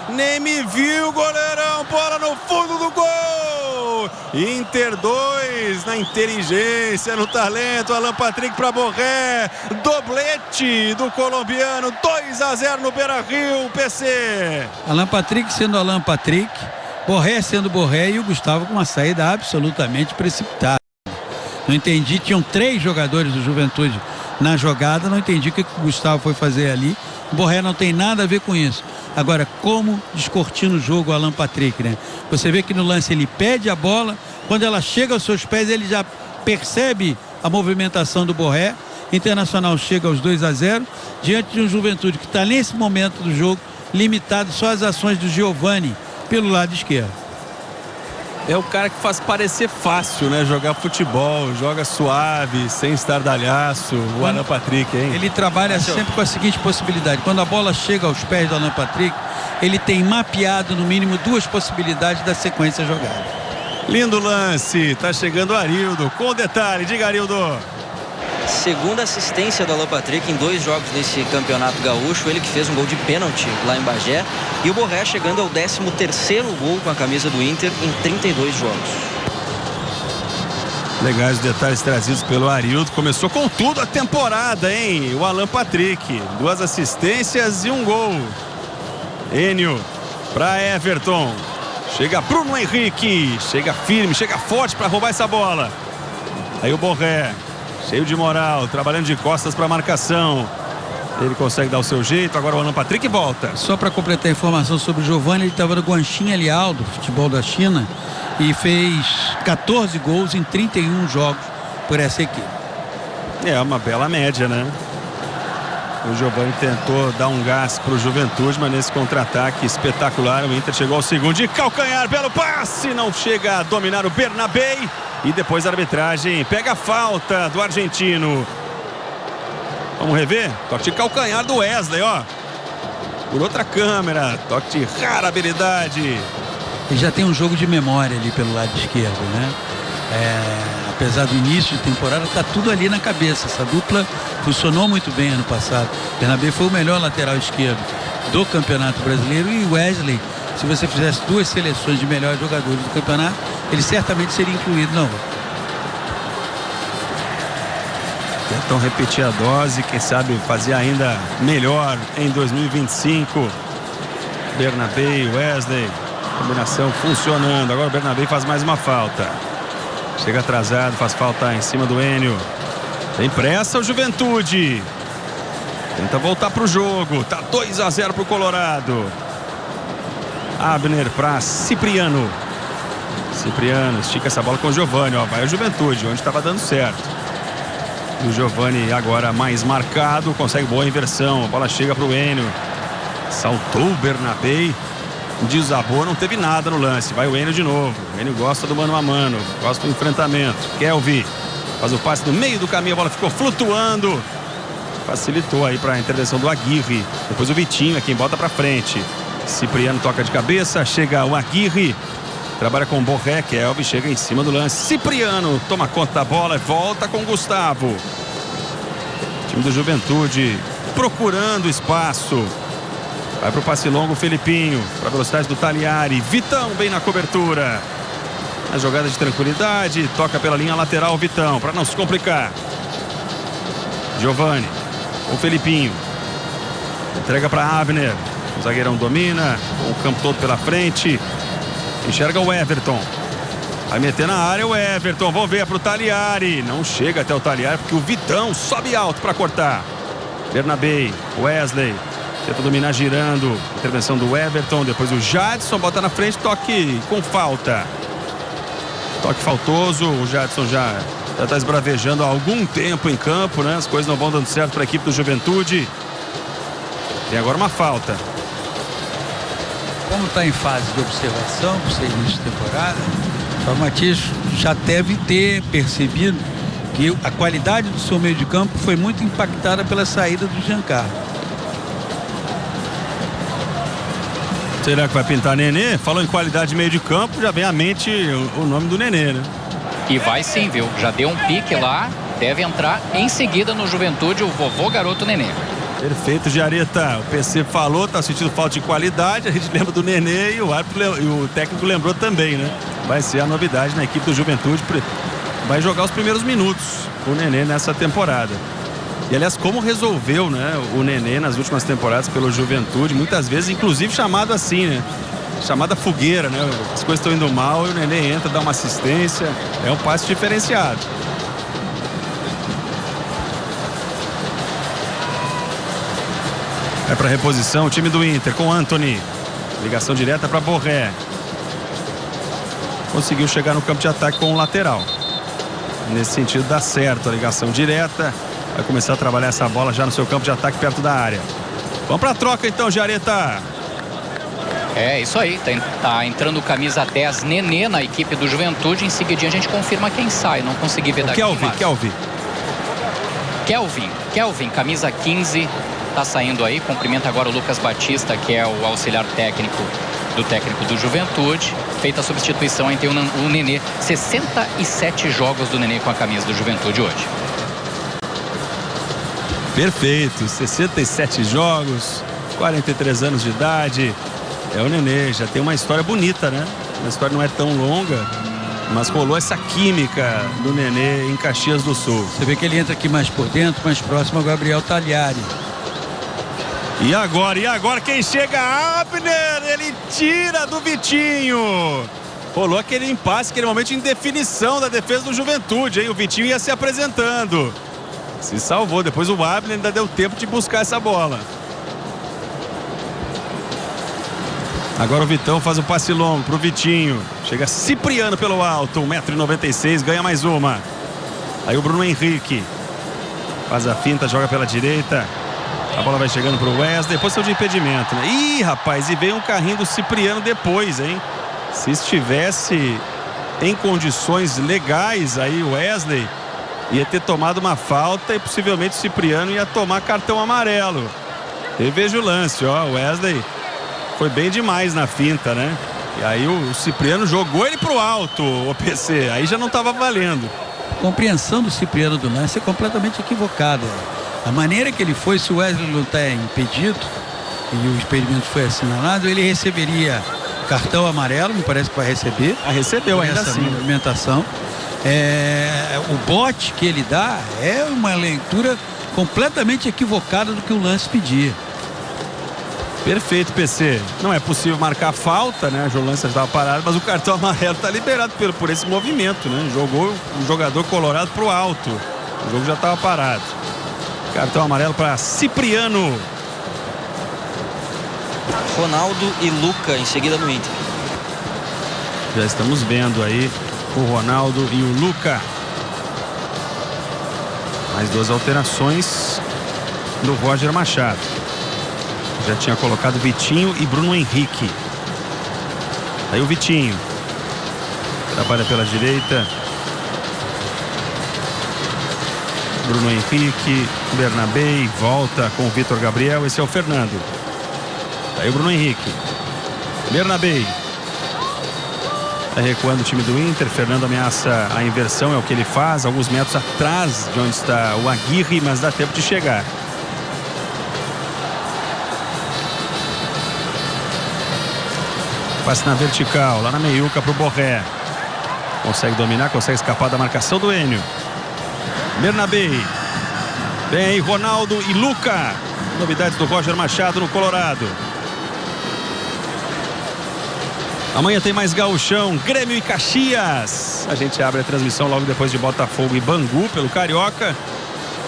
nem me viu, goleirão, bola no fundo do gol. Inter 2 na inteligência, no talento, Alan Patrick para Borré, doblete do colombiano, 2-0 no Beira-Rio, PC. Alan Patrick sendo Alan Patrick, Borré sendo Borré e o Gustavo com uma saída absolutamente precipitada. Não entendi, tinham 3 jogadores do Juventude na jogada, não entendi o que o Gustavo foi fazer ali. O Borré não tem nada a ver com isso. Agora, como descortina o jogo o Alan Patrick, né? Você vê que no lance ele pede a bola, quando ela chega aos seus pés ele já percebe a movimentação do Borré. Internacional chega aos 2-0 diante de um Juventude que está nesse momento do jogo limitado só às ações do Giovani pelo lado esquerdo. É o cara que faz parecer fácil, né? Jogar futebol, joga suave, sem estardalhaço. O Alan Patrick, hein? Ele trabalha sempre com a seguinte possibilidade: quando a bola chega aos pés do Alan Patrick, ele tem mapeado no mínimo 2 possibilidades da sequência jogada. Lindo lance, tá chegando o Arildo, com o detalhe, diga Arildo. Segunda assistência do Alan Patrick em 2 jogos desse campeonato gaúcho, ele que fez um gol de pênalti lá em Bagé, e o Borré chegando ao 13º gol com a camisa do Inter em 32 jogos. Legais os detalhes trazidos pelo Arildo. Começou com tudo a temporada, hein? O Alan Patrick, 2 assistências e 1 gol. Enio para Everton, chega Bruno Henrique, chega firme, chega forte para roubar essa bola. Aí o Borré, cheio de moral, trabalhando de costas para a marcação. Ele consegue dar o seu jeito, agora o Alan Patrick volta. Só para completar a informação sobre o Giovani, ele estava no Guangxin Liao, do futebol da China, e fez 14 gols em 31 jogos por essa equipe. É uma bela média, né? O Giovani tentou dar um gás para o Juventude, mas nesse contra-ataque espetacular, o Inter chegou ao segundo de calcanhar, belo passe, não chega a dominar o Bernabé. E depois a arbitragem pega a falta do argentino. Vamos rever? Toque de calcanhar do Wesley, ó. Por outra câmera. Toque de rara habilidade. Ele já tem um jogo de memória ali pelo lado esquerdo, né? Apesar do início de temporada, tá tudo ali na cabeça. Essa dupla funcionou muito bem ano passado. Bernabé foi o melhor lateral esquerdo do Campeonato Brasileiro, e Wesley, se você fizesse 2 seleções de melhores jogadores do campeonato, ele certamente seria incluído na outra. Tentam repetir a dose, quem sabe fazer ainda melhor em 2025. Bernabé e Wesley, combinação funcionando. Agora o Bernabé faz mais uma falta. Chega atrasado, faz falta em cima do Enio. Tem pressa o Juventude. Tenta voltar pro jogo. Tá 2-0 pro Colorado. Abner para Cipriano. Cipriano estica essa bola com o Giovani, ó, vai a Juventude, onde estava dando certo. O Giovani agora mais marcado, consegue boa inversão, a bola chega para o Enio. Saltou o Bernabé, desabou, não teve nada no lance, vai o Enio de novo. O Enio gosta do mano a mano, gosta do enfrentamento. Kelvin faz o passe no meio do caminho, a bola ficou flutuando. Facilitou aí para a intervenção do Aguirre. Depois o Vitinho é quem bota para frente. Cipriano toca de cabeça, chega o Aguirre, trabalha com o Borré, Kelvin chega em cima do lance. Cipriano toma conta da bola, volta com o Gustavo. O time do Juventude procurando espaço. Vai pro passe longo o Felipinho, para a velocidade do Taliari. Vitão bem na cobertura. A jogada de tranquilidade, toca pela linha lateral o Vitão, para não se complicar. Giovani, o Felipinho. Entrega para Abner. O zagueirão domina, com o campo todo pela frente. Enxerga o Everton. Vai meter na área o Everton. Vamos ver pro Taliari. Não chega até o Taliari porque o Vitão sobe alto para cortar. Bernabei, Wesley. Tenta dominar girando. Intervenção do Everton. Depois o Jadson bota na frente. Toque com falta. Toque faltoso. O Jadson já está esbravejando há algum tempo em campo, né? As coisas não vão dando certo para a equipe do Juventude. Tem agora uma falta. Como está em fase de observação, por ser início de temporada, o Matias já deve ter percebido que a qualidade do seu meio de campo foi muito impactada pela saída do Giancarlo. Será que vai pintar Nenê? Falou em qualidade de meio de campo, já vem à mente o nome do Nenê, né? E vai sim, viu? Já deu um pique lá, deve entrar em seguida no Juventude o vovô garoto Nenê. Perfeito, Giareta. O PC falou, tá sentindo falta de qualidade. A gente lembra do Nenê e o técnico lembrou também, né? Vai ser a novidade na equipe do Juventude. Vai jogar os primeiros minutos o Nenê nessa temporada. E aliás, como resolveu, né, o Nenê nas últimas temporadas pelo Juventude, muitas vezes, inclusive chamado assim, né? Chamada fogueira, né? As coisas estão indo mal e o Nenê entra, dá uma assistência. É um passe diferenciado. É para reposição o time do Inter com Antony. Ligação direta para Borré. Conseguiu chegar no campo de ataque com o lateral. Nesse sentido dá certo a ligação direta. Vai começar a trabalhar essa bola já no seu campo de ataque perto da área. Vamos para a troca então, Giareta. É isso aí, tá entrando camisa 10 Nenê na equipe do Juventude. Em seguidinho a gente confirma quem sai. Não consegui ver daqui. Kelvin, camisa 15. Tá saindo aí, cumprimenta agora o Lucas Batista, que é o auxiliar técnico do Juventude. Feita a substituição, aí tem o Nenê. 67 jogos do Nenê com a camisa do Juventude hoje. Perfeito, 67 jogos, 43 anos de idade. É o Nenê, já tem uma história bonita, né? A história não é tão longa, mas rolou essa química do Nenê em Caxias do Sul. Você vê que ele entra aqui mais por dentro, mais próximo ao Gabriel Taliari. E agora quem chega? Abner, ele tira do Vitinho. Rolou aquele impasse, aquele momento de indefinição da defesa do Juventude, hein? O Vitinho ia se apresentando. Se salvou, depois o Abner ainda deu tempo de buscar essa bola. Agora o Vitão faz o passe longo pro Vitinho. Chega Cipriano pelo alto, 1,96 m, ganha mais uma. Aí o Bruno Henrique faz a finta, joga pela direita. A bola vai chegando pro Wesley, depois saiu de impedimento, né? Ih, rapaz, e veio um carrinho do Cipriano depois, hein? Se estivesse em condições legais aí o Wesley ia ter tomado uma falta e possivelmente o Cipriano ia tomar cartão amarelo. Eu vejo o lance, ó, o Wesley foi bem demais na finta, né? E aí o Cipriano jogou ele pro alto, o PC, aí já não estava valendo. A compreensão do Cipriano do lance é completamente equivocada. A maneira que ele foi, se o Wesley não está impedido e o impedimento foi assinalado, ele receberia cartão amarelo, me parece que vai receber. Recebeu ainda assim. Movimentação. O bote que ele dá é uma leitura completamente equivocada do que o lance pedia. Perfeito, PC. Não é possível marcar falta, né? O lance estava parado, mas o cartão amarelo está liberado por esse movimento, né? Jogou o jogador colorado pro alto. O jogo já estava parado. Cartão amarelo para Cipriano. Ronaldo e Luca em seguida no Inter. Já estamos vendo aí o Ronaldo e o Luca. Mais duas alterações do Roger Machado. Já tinha colocado Vitinho e Bruno Henrique. Aí o Vitinho trabalha pela direita. Bruno Henrique, Bernabei, volta com o Vitor Gabriel. Esse é o Fernando. Aí o Bruno Henrique. Bernabei. Está recuando o time do Inter. Fernando ameaça a inversão, é o que ele faz. Alguns metros atrás de onde está o Aguirre, mas dá tempo de chegar. Passe na vertical, lá na meiuca para o Borré. Consegue dominar, consegue escapar da marcação do Enio. Bernabei. Vem aí Ronaldo e Luca. Novidades do Roger Machado no Colorado. Amanhã tem mais Gauchão, Grêmio e Caxias. A gente abre a transmissão logo depois de Botafogo e Bangu pelo Carioca.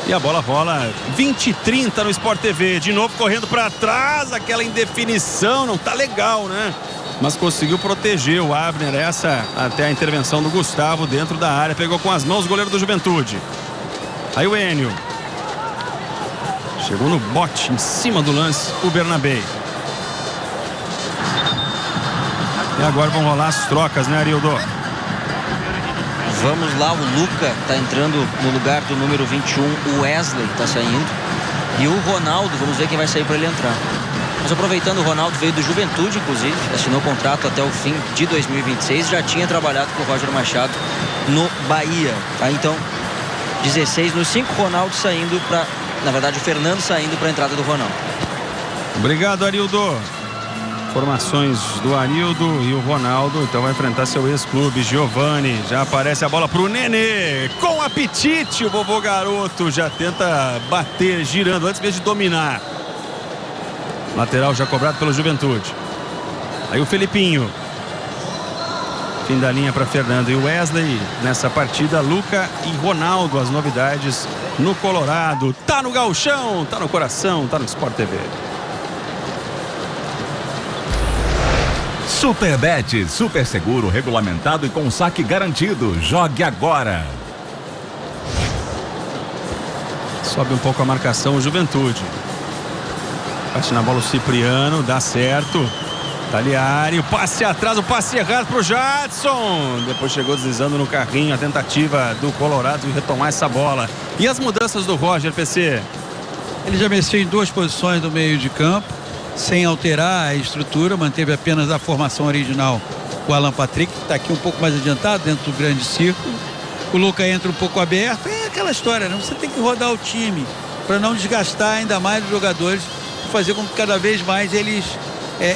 E a bola rola 20h30 no Sport TV. De novo correndo para trás, aquela indefinição, não tá legal, né? Mas conseguiu proteger o Abner, essa até a intervenção do Gustavo dentro da área. Pegou com as mãos o goleiro do Juventude. Aí o Enio. Chegou no bote, em cima do lance, o Bernabé. E agora vão rolar as trocas, né, Arildo? Vamos lá, o Luca está entrando no lugar do número 21, o Wesley está saindo. E o Ronaldo, vamos ver quem vai sair para ele entrar. Mas aproveitando, o Ronaldo veio do Juventude, inclusive, assinou contrato até o fim de 2026, já tinha trabalhado com o Roger Machado no Bahia. Tá? Então, 16 nos 5, Ronaldo saindo para, na verdade, o Fernando saindo para a entrada do Ronaldo. Obrigado, Arildo. Formações do Arildo e o Ronaldo, então vai enfrentar seu ex-clube, Giovani. Já aparece a bola pro Nenê, com apetite, o vovô garoto já tenta bater, girando, antes mesmo de dominar. Lateral já cobrado pelo Juventude. Aí o Felipinho. Fim da linha para Fernando e Wesley. Nessa partida, Luca e Ronaldo, as novidades no Colorado. Tá no gauchão, tá no coração, tá no Sport TV. Superbet, super seguro, regulamentado e com saque garantido. Jogue agora. Sobe um pouco a marcação o Juventude. Bate na bola o Cipriano, dá certo. Taliari, o passe atrás, o passe errado pro Jadson. Depois chegou deslizando no carrinho, a tentativa do Colorado de retomar essa bola. E as mudanças do Roger, PC? Ele já mexeu em 2 posições do meio de campo, sem alterar a estrutura, manteve apenas a formação original. O Alan Patrick, que está aqui um pouco mais adiantado, dentro do grande círculo. O Luca entra um pouco aberto. É aquela história, né? Você tem que rodar o time para não desgastar ainda mais os jogadores, fazer com que cada vez mais eles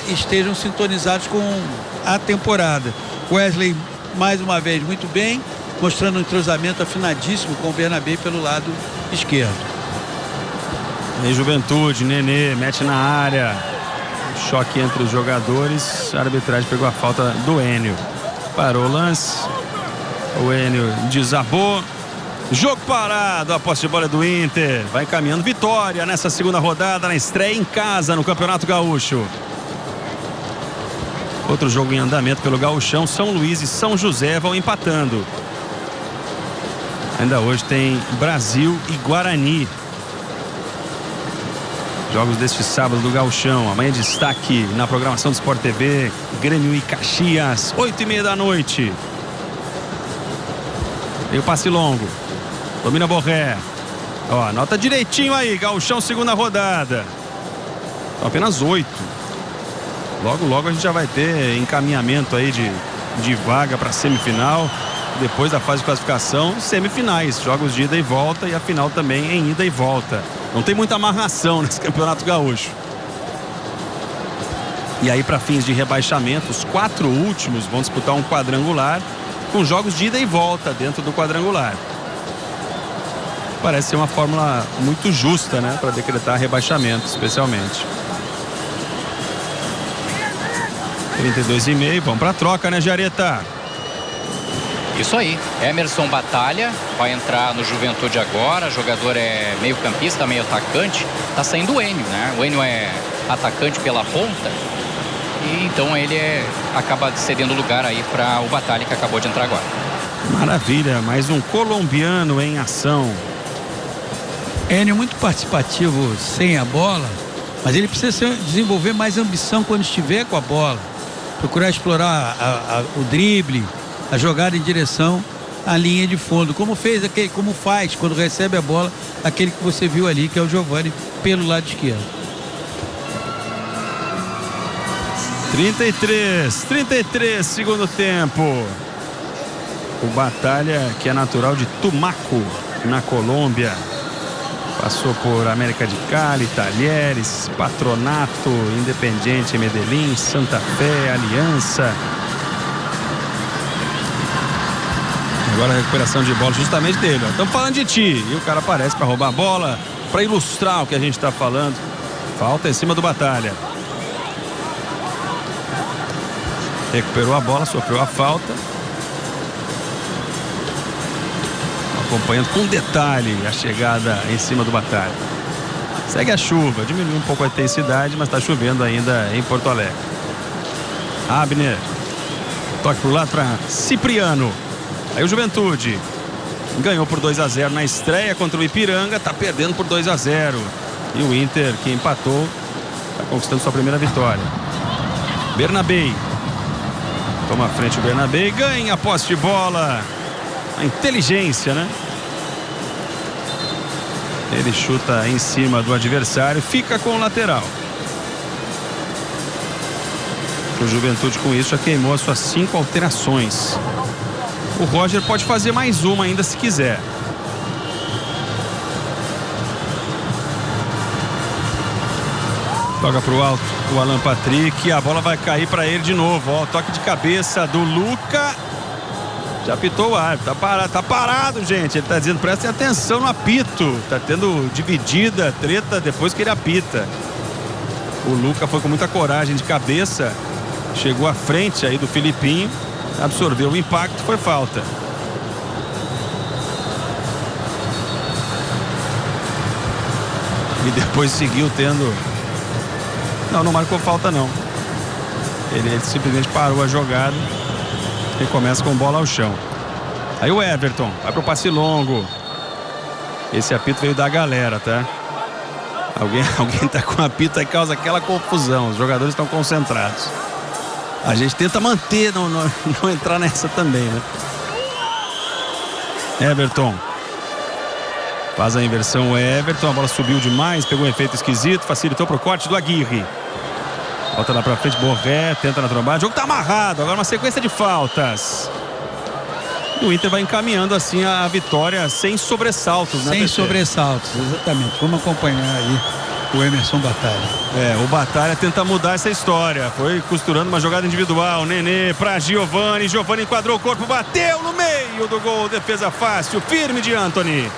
estejam sintonizados com a temporada. Wesley, mais uma vez, muito bem, mostrando um entrosamento afinadíssimo com o Bernabé pelo lado esquerdo. E Juventude, Nenê, mete na área. Choque entre os jogadores. A arbitragem pegou a falta do Enio. Parou o lance. O Enio desabou. Jogo parado. A posse de bola do Inter. Vai caminhando vitória nessa segunda rodada, na estreia em casa no Campeonato Gaúcho. Outro jogo em andamento pelo Gauchão. São Luís e São José vão empatando. Ainda hoje tem Brasil e Guarani. Jogos deste sábado do Gauchão. Amanhã destaque na programação do Sport TV. Grêmio e Caxias, 8h30 da noite. E o passe longo. Domina Borré. Ó, anota direitinho aí. Gauchão, segunda rodada. São apenas 8. Logo, logo a gente já vai ter encaminhamento aí de vaga para semifinal. Depois da fase de classificação, semifinais. Jogos de ida e volta e a final também em ida e volta. Não tem muita amarração nesse Campeonato Gaúcho. E aí, para fins de rebaixamento, os 4 últimos vão disputar um quadrangular com jogos de ida e volta dentro do quadrangular. Parece ser uma fórmula muito justa, né, para decretar rebaixamento, especialmente. 32,5, vamos para troca, né, Jareta? Isso aí, Emerson Batalha vai entrar no Juventude agora. O jogador é meio campista, meio atacante. Tá saindo o Enio, né? O Enio é atacante pela ponta. E então ele acaba cedendo lugar aí para o Batalha, que acabou de entrar agora. Maravilha, mais um colombiano em ação. Enio muito participativo sem a bola, mas ele precisa desenvolver mais ambição quando estiver com a bola. Procurar explorar o drible, a jogada em direção à linha de fundo, como faz quando recebe a bola, aquele que você viu ali, que é o Giovani, pelo lado esquerdo. 33, segundo tempo. O Batalha, que é natural de Tumaco, na Colômbia. Passou por América de Cali, Talheres, Patronato, Independiente Medellín, Santa Fé, Aliança. Agora a recuperação de bola justamente dele. Estamos falando de ti. E o cara aparece para roubar a bola, para ilustrar o que a gente está falando. Falta em cima do Batalha. Recuperou a bola, sofreu a falta. Acompanhando com detalhe a chegada em cima do Batalha. Segue a chuva, diminuiu um pouco a intensidade, mas está chovendo ainda em Porto Alegre. Abner. Toque pro lado para Cipriano. Aí o Juventude ganhou por 2-0 na estreia contra o Ipiranga, está perdendo por 2-0. E o Inter, que empatou, está conquistando sua primeira vitória. Bernabei. Toma a frente o Bernabei, ganha a posse de bola. A inteligência, né? Ele chuta em cima do adversário, fica com o lateral. O Juventude com isso já queimou as suas 5 alterações. O Roger pode fazer mais uma ainda se quiser. Toca para o alto o Alan Patrick. A bola vai cair para ele de novo. Ó, toque de cabeça do Luca. Já apitou o árbitro. Tá parado, gente. Ele tá dizendo, prestem atenção no apito. Tá tendo dividida, treta depois que ele apita. O Luca foi com muita coragem de cabeça. Chegou à frente aí do Filipinho. Absorveu o impacto, foi falta. E depois seguiu tendo... Não marcou falta não. Ele simplesmente parou a jogada. E começa com bola ao chão. Aí o Everton vai pro passe longo. Esse apito veio da galera, tá? Alguém tá com apito e causa aquela confusão. Os jogadores estão concentrados. A gente tenta manter, não entrar nessa também, né? Everton. Faz a inversão o Everton. A bola subiu demais, pegou um efeito esquisito, facilitou pro corte do Aguirre. Volta lá pra frente, Borré, tenta na trombada. O jogo tá amarrado, agora uma sequência de faltas. E o Inter vai encaminhando assim a vitória sem sobressaltos, né? Sem sobressaltos, exatamente. Vamos acompanhar aí o Emerson Batalha. O Batalha tenta mudar essa história. Foi costurando uma jogada individual. Nenê pra Giovani. Giovani enquadrou o corpo, bateu no meio do gol. Defesa fácil, firme de Antony.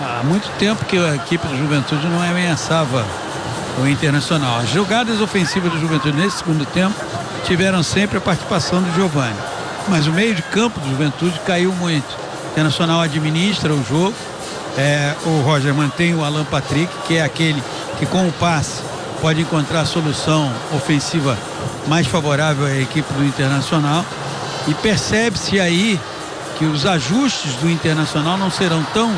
Há muito tempo que a equipe do Juventude não ameaçava o Internacional. As jogadas ofensivas do Juventude nesse segundo tempo tiveram sempre a participação do Giovani. Mas o meio de campo do Juventude caiu muito. O Internacional administra o jogo. O Roger mantém o Alan Patrick, que é aquele que com o passe pode encontrar a solução ofensiva mais favorável à equipe do Internacional. E percebe-se aí que os ajustes do Internacional não serão tão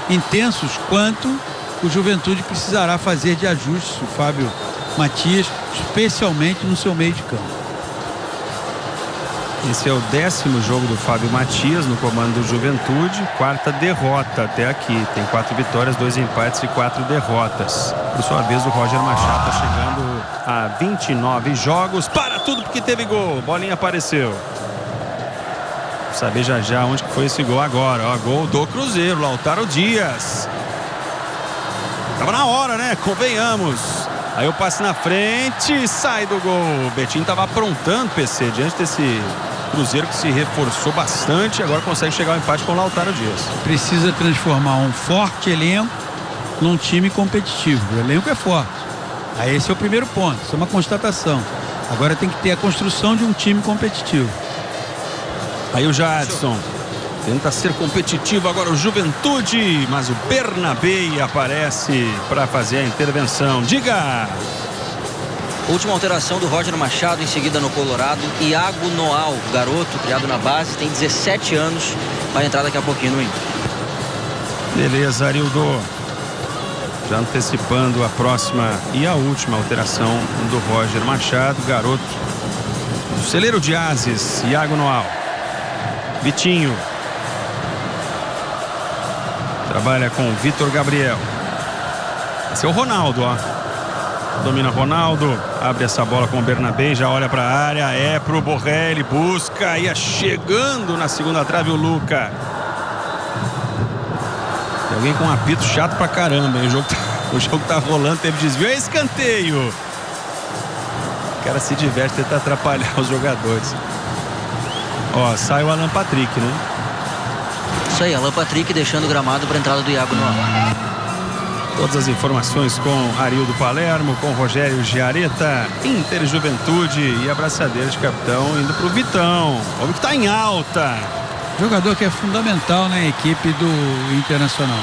intensos quanto o Juventude precisará fazer de ajustes, o Fábio Matias, especialmente no seu meio de campo. Esse é o 10º jogo do Fábio Matias no comando do Juventude, 4ª derrota até aqui. Tem 4 vitórias, 2 empates e 4 derrotas. Por sua vez, o Roger Machado está chegando a 29 jogos. Para tudo porque teve gol. Bolinha apareceu. Vou saber já onde que foi esse gol agora. Ó, gol do Cruzeiro, Lautaro Dias. Tava na hora, né? Convenhamos. Aí o passe na frente, sai do gol. O Betinho tava aprontando, PC, diante desse Cruzeiro que se reforçou bastante. Agora consegue chegar ao empate com o Lautaro Dias. Precisa transformar um forte elenco num time competitivo. O elenco é forte. Aí esse é o primeiro ponto. Isso é uma constatação. Agora tem que ter a construção de um time competitivo. Aí o Jadson tenta ser competitivo agora o Juventude, mas o Bernabei aparece para fazer a intervenção. Diga! Última alteração do Roger Machado em seguida no Colorado. Iago Noal, garoto criado na base, tem 17 anos, vai entrar daqui a pouquinho no Inter. Beleza, Arildo. Já antecipando a próxima e a última alteração do Roger Machado, garoto do celeiro de Ases, Iago Noal. Vitinho. Trabalha com o Vitor Gabriel. Esse é o Ronaldo, ó. Domina Ronaldo. Abre essa bola com o Bernabei. Já olha para a área. É pro Borré. Ele busca. Ia chegando na segunda trave o Luca. Tem alguém com um apito chato pra caramba, hein? O jogo tá rolando. Teve desvio. É escanteio. O cara se diverte, tenta atrapalhar os jogadores. Ó, sai o Alan Patrick, né? Isso aí, Alan Patrick deixando o gramado para a entrada do Iago Noal. Todas as informações com Arildo Palermo, com Rogério Giareta, Inter e Juventude, e a abraçadeira de capitão indo pro Vitão, homem que está em alta. Jogador que é fundamental na equipe do Internacional.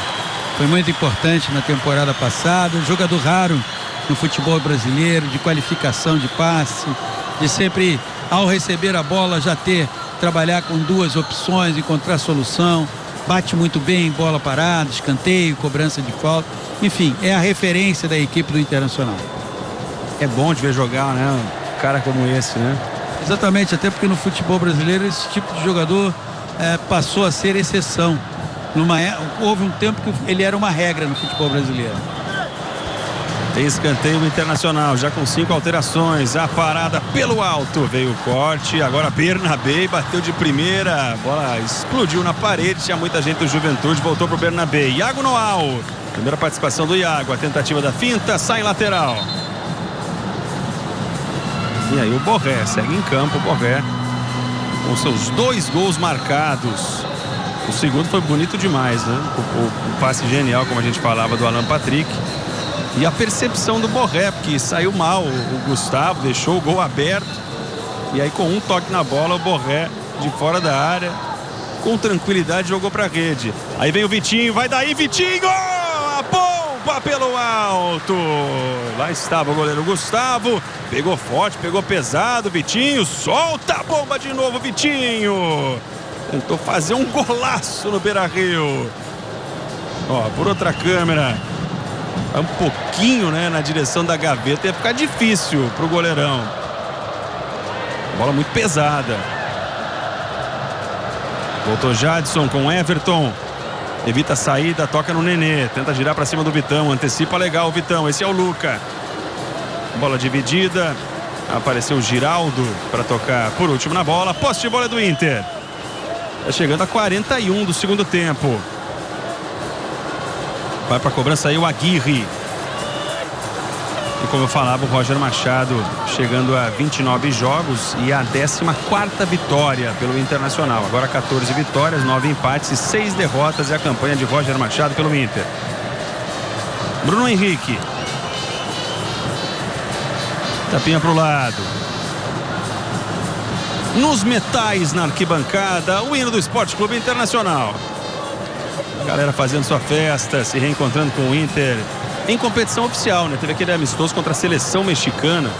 Foi muito importante na temporada passada, jogador raro no futebol brasileiro, de qualificação de passe, de sempre, ao receber a bola, já trabalhar com duas opções, encontrar solução. Bate muito bem em bola parada, escanteio, cobrança de falta. Enfim, é a referência da equipe do Internacional. É bom de ver jogar, né? Um cara como esse, né? Exatamente, até porque no futebol brasileiro esse tipo de jogador passou a ser exceção. Houve um tempo que ele era uma regra no futebol brasileiro. Tem escanteio Internacional, já com 5 alterações. A parada pelo alto, veio o corte. Agora Bernabé bateu de primeira. A bola explodiu na parede. Tinha muita gente do Juventude, voltou pro Bernabé. Iago Noal, primeira participação do Iago. A tentativa da finta, sai lateral. E aí o Borré segue em campo. O Borré com seus 2 gols marcados. O segundo foi bonito demais, né? O passe genial, como a gente falava, do Alan Patrick. E a percepção do Borré, porque saiu mal o Gustavo, deixou o gol aberto. E aí com um toque na bola, o Borré de fora da área, com tranquilidade, jogou pra rede. Aí vem o Vitinho, vai daí, Vitinho! A bomba pelo alto! Lá estava o goleiro Gustavo, pegou forte, pegou pesado, Vitinho, solta a bomba de novo, Vitinho! Tentou fazer um golaço no Beira-Rio. Ó, por outra câmera, um pouquinho, né, na direção da gaveta, ia ficar difícil pro goleirão. Bola muito pesada. Voltou Jadson com Everton. Evita a saída, toca no Nenê. Tenta girar para cima do Vitão, antecipa legal o Vitão. Esse é o Luca. Bola dividida. Apareceu o Giraldo para tocar por último na bola. Posse de bola do Inter. Tá chegando a 41 do segundo tempo. Vai para a cobrança aí o Aguirre. E como eu falava, o Roger Machado chegando a 29 jogos e a 14ª vitória pelo Internacional. Agora 14 vitórias, 9 empates e 6 derrotas é a campanha de Roger Machado pelo Inter. Bruno Henrique. Tapinha para o lado. Nos metais na arquibancada, o hino do Esporte Clube Internacional. A galera fazendo sua festa, se reencontrando com o Inter em competição oficial, né? Teve aquele amistoso contra a seleção mexicana.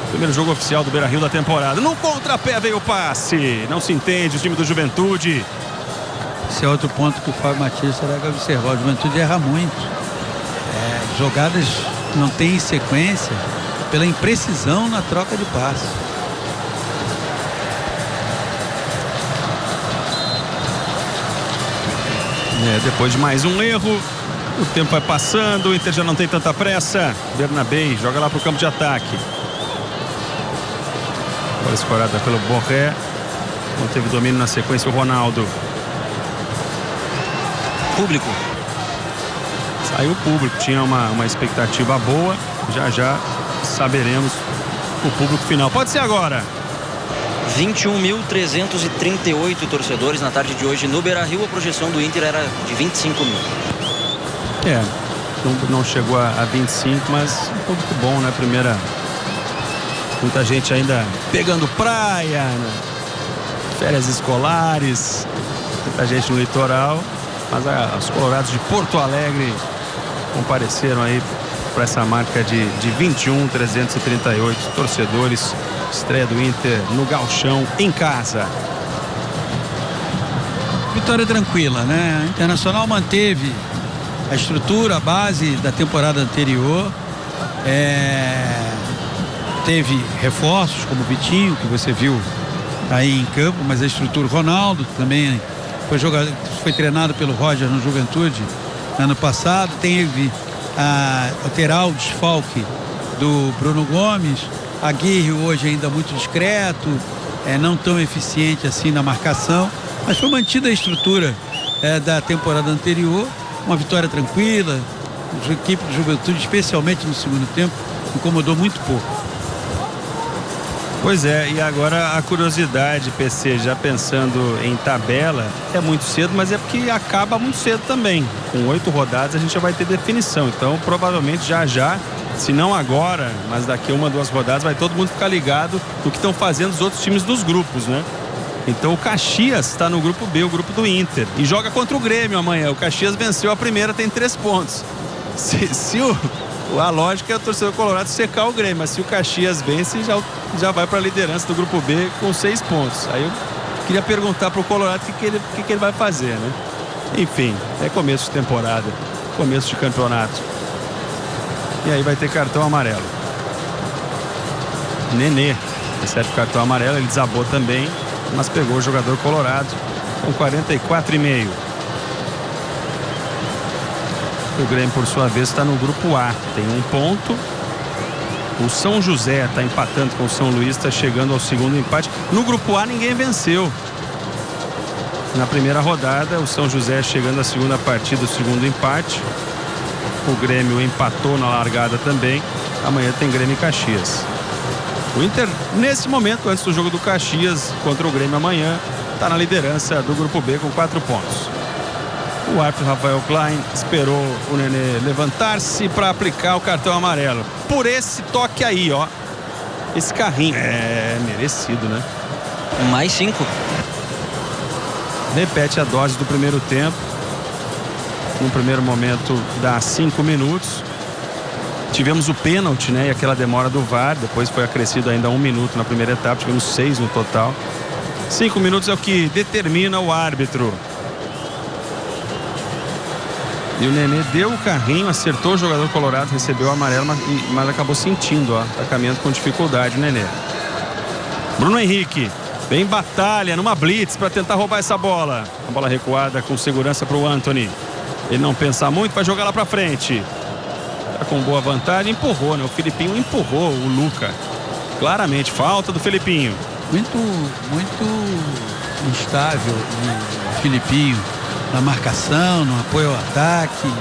Primeiro jogo oficial do Beira-Rio da temporada. No contrapé veio o passe. Não se entende o time do Juventude. Esse é outro ponto que o Fábio Matias terá que observar. O Juventude erra muito. Jogadas não tem sequência pela imprecisão na troca de passe. Depois de mais um erro, o tempo vai passando, o Inter já não tem tanta pressa. Bernabé joga lá para o campo de ataque. Bola escorada pelo Borré. Não teve domínio na sequência o Ronaldo. Público. Saiu o público, tinha uma expectativa boa. Já saberemos o público final. Pode ser agora. 21.338 torcedores na tarde de hoje no Beira-Rio. A projeção do Inter era de 25 mil. Não chegou a 25, mas um público bom, né? Primeira, muita gente ainda pegando praia, né? Férias escolares, muita gente no litoral, mas os colorados de Porto Alegre compareceram aí para essa marca de 21.338 torcedores. Estreia do Inter no Gauchão em casa. Vitória tranquila, né? O Internacional manteve a estrutura, a base da temporada anterior. Teve reforços como o Vitinho, que você viu aí em campo, mas a estrutura, Ronaldo também foi treinado pelo Roger no Juventude ano passado. Terá o desfalque do Bruno Gomes. Aguirre hoje ainda muito discreto, não tão eficiente assim na marcação, mas foi mantida a estrutura da temporada anterior. Uma vitória tranquila. A equipe do Juventude, especialmente no segundo tempo, incomodou muito pouco. Pois é, e agora a curiosidade, PC, já pensando em tabela, é muito cedo, mas é porque acaba muito cedo também. Com 8 rodadas a gente já vai ter definição, então provavelmente já, se não agora, mas daqui a 1, 2 rodadas, vai todo mundo ficar ligado no que estão fazendo os outros times dos grupos, né? Então o Caxias está no grupo B, o grupo do Inter, e joga contra o Grêmio amanhã. O Caxias venceu a primeira, tem 3 pontos. A lógica é o torcedor colorado secar o Grêmio, mas se o Caxias vence, já vai para a liderança do grupo B com 6 pontos. Aí eu queria perguntar para o Colorado o que ele vai fazer, né? Enfim, é começo de temporada, começo de campeonato. E aí vai ter cartão amarelo. Nenê recebe o cartão amarelo, ele desabou também, mas pegou o jogador colorado com 44,5. O Grêmio, por sua vez, está no grupo A, tem 1 ponto. O São José está empatando com o São Luís, está chegando ao segundo empate. No grupo A ninguém venceu. Na primeira rodada, o São José chegando à segunda partida, o segundo empate. O Grêmio empatou na largada também. Amanhã tem Grêmio e Caxias. O Inter, nesse momento, antes do jogo do Caxias contra o Grêmio amanhã, está na liderança do grupo B com 4 pontos. O árbitro Rafael Klein esperou o Nenê levantar-se para aplicar o cartão amarelo. Por esse toque aí, ó. Esse carrinho. É merecido, né? Mais 5. Repete a dose do primeiro tempo. No primeiro momento dá 5 minutos. Tivemos o pênalti, né? E aquela demora do VAR. Depois foi acrescido ainda 1 minuto na primeira etapa. Tivemos 6 no total. 5 minutos é o que determina o árbitro. E o Nenê deu o carrinho, acertou o jogador colorado, recebeu o amarelo, mas acabou sentindo, ó. Tá caminhando com dificuldade o Nenê. Bruno Henrique vem em batalha numa blitz para tentar roubar essa bola. A bola recuada com segurança para o Antony. Ele não pensa muito, vai jogar lá para frente. Tá com boa vantagem, empurrou, né? O Filipinho empurrou o Luca. Claramente, falta do Filipinho. Muito instável o Filipinho. Na marcação, no apoio ao ataque.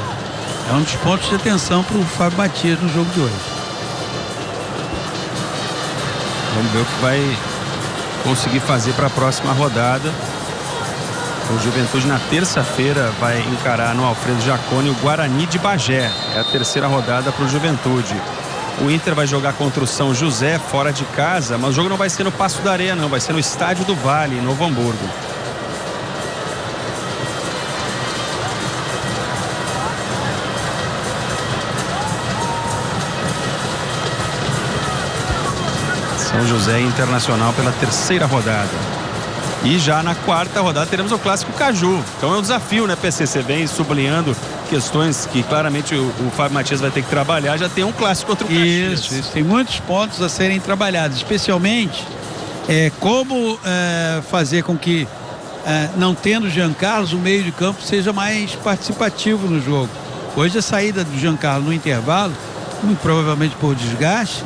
É um dos pontos de atenção para o Fábio Matias no jogo de hoje. Vamos ver o que vai conseguir fazer para a próxima rodada. O Juventude na terça-feira vai encarar no Alfredo Jaconi o Guarani de Bagé. É a terceira rodada para o Juventude. O Inter vai jogar contra o São José fora de casa, mas o jogo não vai ser no Paço da Areia, não. Vai ser no Estádio do Vale, em Novo Hamburgo. São José Internacional pela terceira rodada. E já na quarta rodada teremos o clássico Caju. Então é um desafio, né, PC? Você vem sublinhando questões que claramente o Fábio Matias vai ter que trabalhar. Já tem um clássico contra o Caxias. Isso. Tem muitos pontos a serem trabalhados. Especialmente como fazer com que, não tendo Jean Carlos, o meio de campo seja mais participativo no jogo. Hoje a saída do Jean Carlos no intervalo, muito provavelmente por desgaste,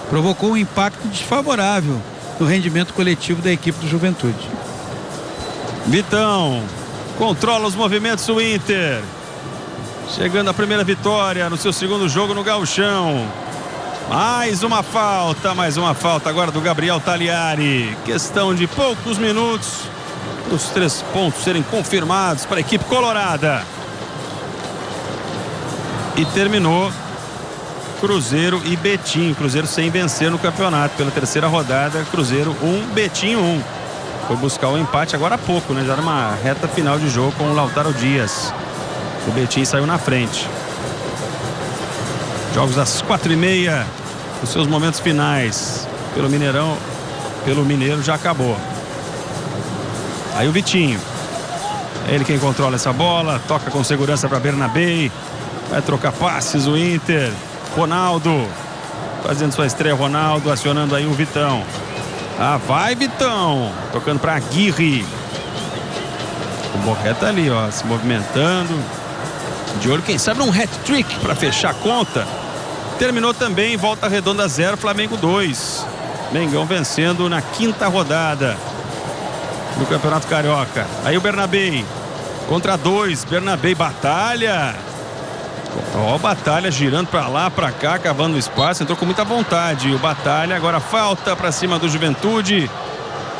provocou um impacto desfavorável no rendimento coletivo da equipe do Juventude. Vitão controla os movimentos do Inter, chegando à primeira vitória no seu segundo jogo no Gauchão. Mais uma falta agora do Gabriel Tagliari. Questão de poucos minutos os 3 pontos serem confirmados para a equipe colorada. E terminou Cruzeiro e Betim. Cruzeiro sem vencer no campeonato pela terceira rodada. Cruzeiro 1, Betim 1. Foi buscar o empate agora há pouco, né? Já numa reta final de jogo com o Lautaro Dias. O Betim saiu na frente. Jogos às 4h30. Os seus momentos finais pelo Mineirão, pelo Mineiro já acabou. Aí o Vitinho. É ele quem controla essa bola. Toca com segurança para Bernabei. Vai trocar passes o Inter. Ronaldo, fazendo sua estreia. Ronaldo acionando aí o Vitão. Vai Vitão, tocando para Aguirre. O Borré tá ali, ó, se movimentando, de olho, quem sabe um hat-trick para fechar a conta. Terminou também Volta Redonda 0, Flamengo 2. Mengão vencendo na quinta rodada do Campeonato Carioca. Aí o Bernabei contra 2, Bernabei batalha. Ó, o Batalha girando pra lá, pra cá, cavando espaço, entrou com muita vontade. O Batalha agora falta pra cima do Juventude.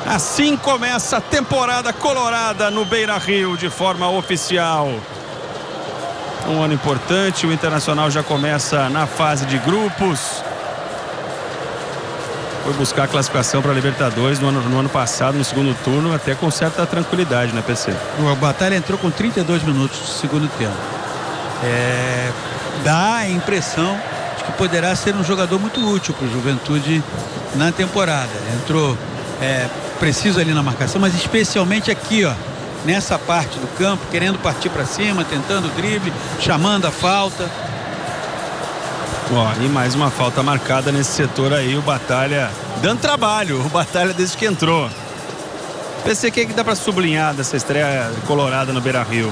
Assim começa a temporada colorada no Beira-Rio de forma oficial. Um ano importante, o Internacional já começa na fase de grupos. Foi buscar a classificação para a Libertadores no ano passado, no segundo turno, até com certa tranquilidade, né, PC? O Batalha entrou com 32 minutos do segundo tempo. Dá a impressão de que poderá ser um jogador muito útil para o Juventude na temporada. Entrou preciso ali na marcação, mas especialmente aqui, ó, nessa parte do campo, querendo partir para cima, tentando o drible, chamando a falta. Ó, e mais uma falta marcada nesse setor aí, o Batalha dando trabalho, o Batalha desde que entrou. PC, o que dá para sublinhar dessa estreia colorada no Beira-Rio?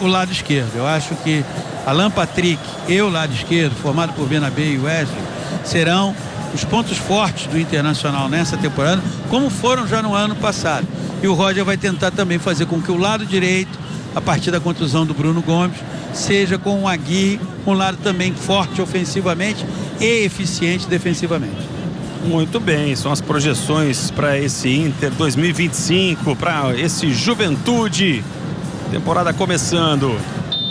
O lado esquerdo. Eu acho que Alan Patrick e o lado esquerdo, formado por Bernabé e Wesley, serão os pontos fortes do Internacional nessa temporada, como foram já no ano passado. E o Roger vai tentar também fazer com que o lado direito, a partir da contusão do Bruno Gomes, seja com o Aguirre, um lado também forte ofensivamente e eficiente defensivamente. Muito bem, são as projeções para esse Inter 2025, para esse Juventude. Temporada começando,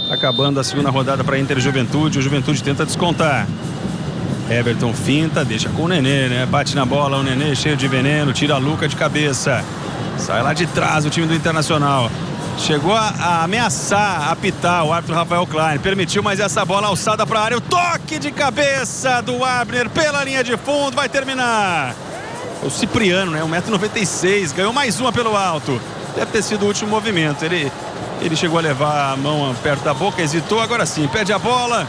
acabando a segunda rodada para Inter e Juventude. O Juventude tenta descontar. Everton finta, deixa com o Nenê, né? Bate na bola, o Nenê cheio de veneno, tira a Luca de cabeça. Sai lá de trás o time do Internacional. Chegou a ameaçar, a apitar o árbitro Rafael Klein. Permitiu, mas essa bola alçada para a área. O toque de cabeça do Abner pela linha de fundo. Vai terminar. O Cipriano, né? 1,96 m. Ganhou mais uma pelo alto. Deve ter sido o último movimento. Ele chegou a levar a mão perto da boca, hesitou. Agora sim, perde a bola.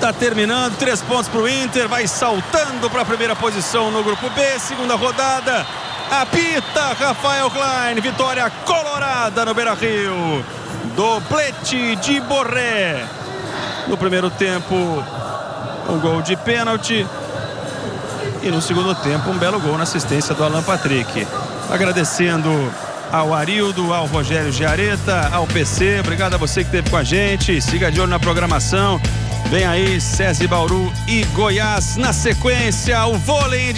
Tá terminando. 3 pontos para o Inter. Vai saltando para a primeira posição no grupo B. Segunda rodada. Apita Rafael Klein, vitória colorada no Beira-Rio. Doblete de Borré. No primeiro tempo, um gol de pênalti. E no segundo tempo, um belo gol na assistência do Alan Patrick. Agradecendo ao Arildo, ao Rogério Giareta, ao PC. Obrigado a você que esteve com a gente. Siga de olho na programação. Vem aí, SESI Bauru e Goiás. Na sequência, o vôlei